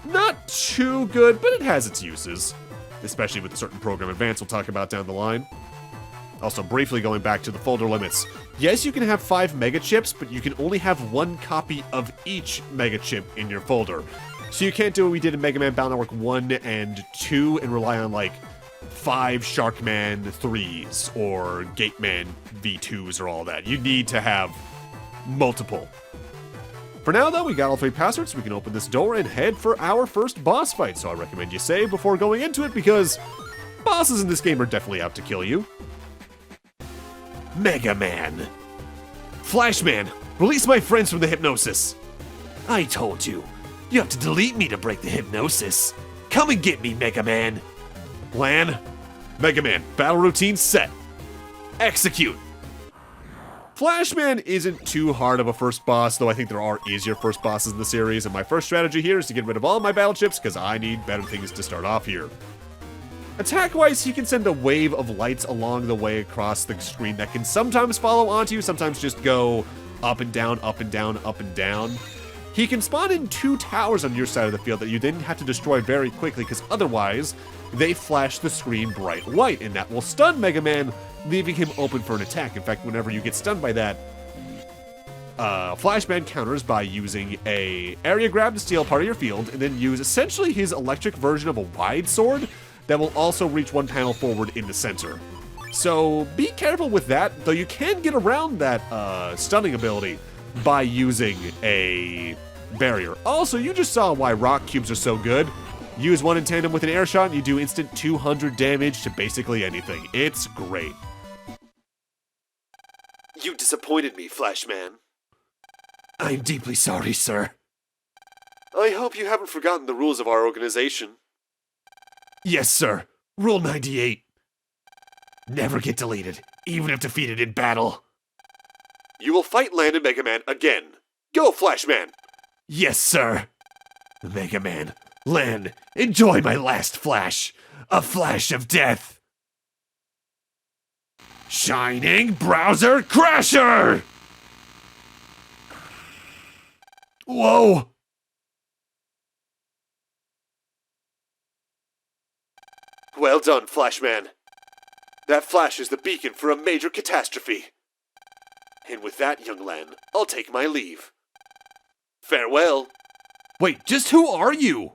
Not too good, but it has its uses. Especially with a certain program advance we'll talk about down the line. Also, briefly going back to the folder limits. Yes, you can have 5 mega chips, but you can only have 1 copy of each mega chip in your folder. So you can't do what we did in Mega Man Battle Network 1 and 2 and rely on like 5 Sharkman 3s or Gateman V2s or all that. You need to have multiple. For now, though, we got all 3 passwords. We can open this door and head for our first boss fight. So I recommend you save before going into it because bosses in this game are definitely out to kill you. Megaman. Flashman, release my friends from the hypnosis. I told you. You have to delete me to break the hypnosis. Come and get me, Megaman. Plan. Megaman, battle routine set. Execute. Flashman isn't too hard of a first boss, though I think there are easier first bosses in the series, and my first strategy here is to get rid of all my battle chips because I need better things to start off here. Attack-wise, he can send a wave of lights along the way across the screen that can sometimes follow onto you, sometimes just go up and down, up and down, up and down. He can spawn in 2 towers on your side of the field that you then have to destroy very quickly, because otherwise, they flash the screen bright white, and that will stun Mega Man, leaving him open for an attack. In fact, whenever you get stunned by that, Flashman counters by using a area grab to steal part of your field, and then use essentially his electric version of a wide sword that will also reach 1 panel forward in the center. So be careful with that, though you can get around that stunning ability by using a barrier. Also, you just saw why rock cubes are so good. Use one in tandem with an air shot and you do instant 200 damage to basically anything. It's great. You disappointed me, Flashman. I'm deeply sorry, sir. I hope you haven't forgotten the rules of our organization. Yes, sir. Rule 98. Never get deleted, even if defeated in battle. You will fight Lan and Mega Man again. Go, Flashman! Yes, sir. Mega Man, Lan, enjoy my last flash. A flash of death. Shining Browser Crasher! Whoa! Well done, Flashman. That flash is the beacon for a major catastrophe. And with that, young Lan, I'll take my leave. Farewell. Wait, just who are you?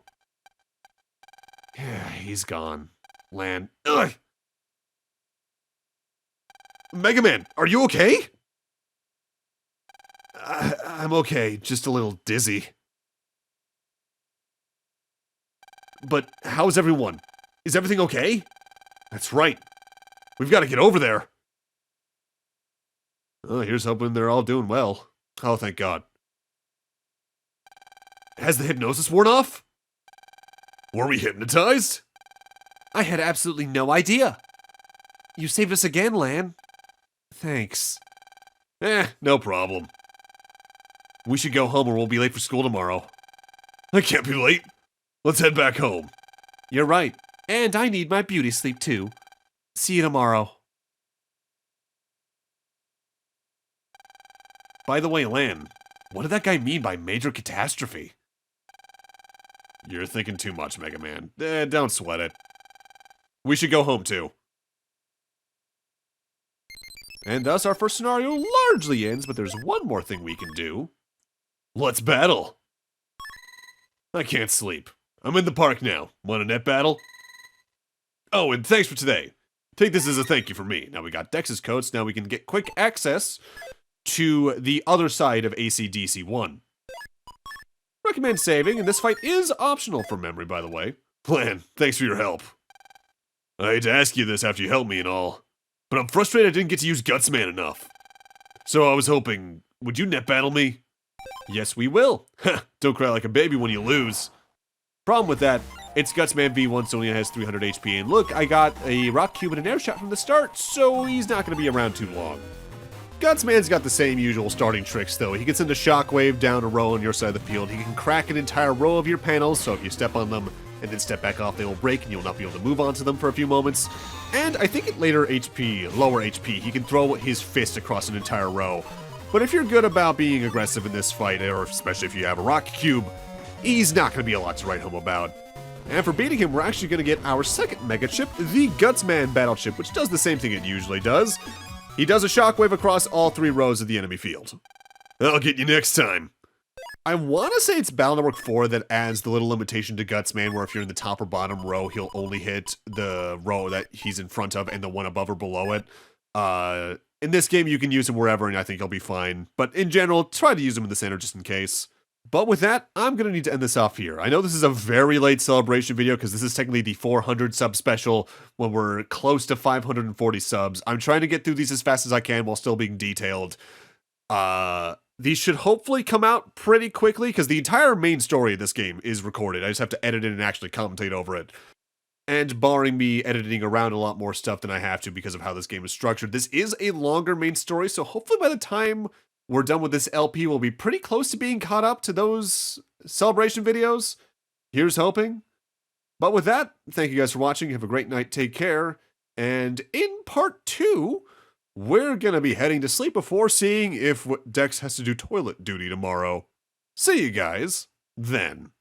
He's gone. Lan. Ugh. Mega Man, are you okay? I'm okay, just a little dizzy. But how's everyone? Is everything okay? That's right. We've got to get over there. Oh, here's hoping they're all doing well. Oh, thank God. Has the hypnosis worn off? Were we hypnotized? I had absolutely no idea. You saved us again, Lan. Thanks. No problem. We should go home or we'll be late for school tomorrow. I can't be late. Let's head back home. You're right. And I need my beauty sleep too. See you tomorrow. By the way, Lan, what did that guy mean by major catastrophe? You're thinking too much, Mega Man. Don't sweat it. We should go home too. And thus our first scenario largely ends, but there's one more thing we can do. Let's battle! I can't sleep. I'm in the park now. Want a net battle? Oh, and thanks for today. Take this as a thank you for me. Now we got Dex's codes, now we can get quick access to the other side of AC/DC 1. Recommend saving, and this fight is optional for memory, by the way. Lan, thanks for your help. I hate to ask you this after you helped me and all, but I'm frustrated I didn't get to use Gutsman enough. So I was hoping, would you net battle me? Yes, we will. Don't cry like a baby when you lose. Problem with that, it's Gutsman V1, so he has 300 HP, and look, I got a rock cube and an air shot from the start, so he's not going to be around too long. Gutsman's got the same usual starting tricks, though. He can send a shockwave down a row on your side of the field. He can crack an entire row of your panels, so if you step on them and then step back off, they will break and you'll not be able to move onto them for a few moments. And I think at lower HP, he can throw his fist across an entire row. But if you're good about being aggressive in this fight, or especially if you have a rock cube, he's not going to be a lot to write home about. And for beating him, we're actually going to get our second mega chip, the Gutsman battle chip, which does the same thing it usually does. He does a shockwave across all 3 rows of the enemy field. I'll get you next time. I want to say it's Battle Network 4 that adds the little limitation to Gutsman, where if you're in the top or bottom row, he'll only hit the row that he's in front of and the one above or below it. In this game, you can use him wherever, and I think he'll be fine. But in general, try to use him in the center just in case. But with that, I'm going to need to end this off here. I know this is a very late celebration video because this is technically the 400 sub special when we're close to 540 subs. I'm trying to get through these as fast as I can while still being detailed. These should hopefully come out pretty quickly because the entire main story of this game is recorded. I just have to edit it and actually commentate over it. And barring me editing around a lot more stuff than I have to because of how this game is structured, this is a longer main story, so hopefully by the time we're done with this LP, we'll be pretty close to being caught up to those celebration videos. Here's hoping. But with that, thank you guys for watching. Have a great night. Take care. And in part 2, we're going to be heading to sleep before seeing if Dex has to do toilet duty tomorrow. See you guys then.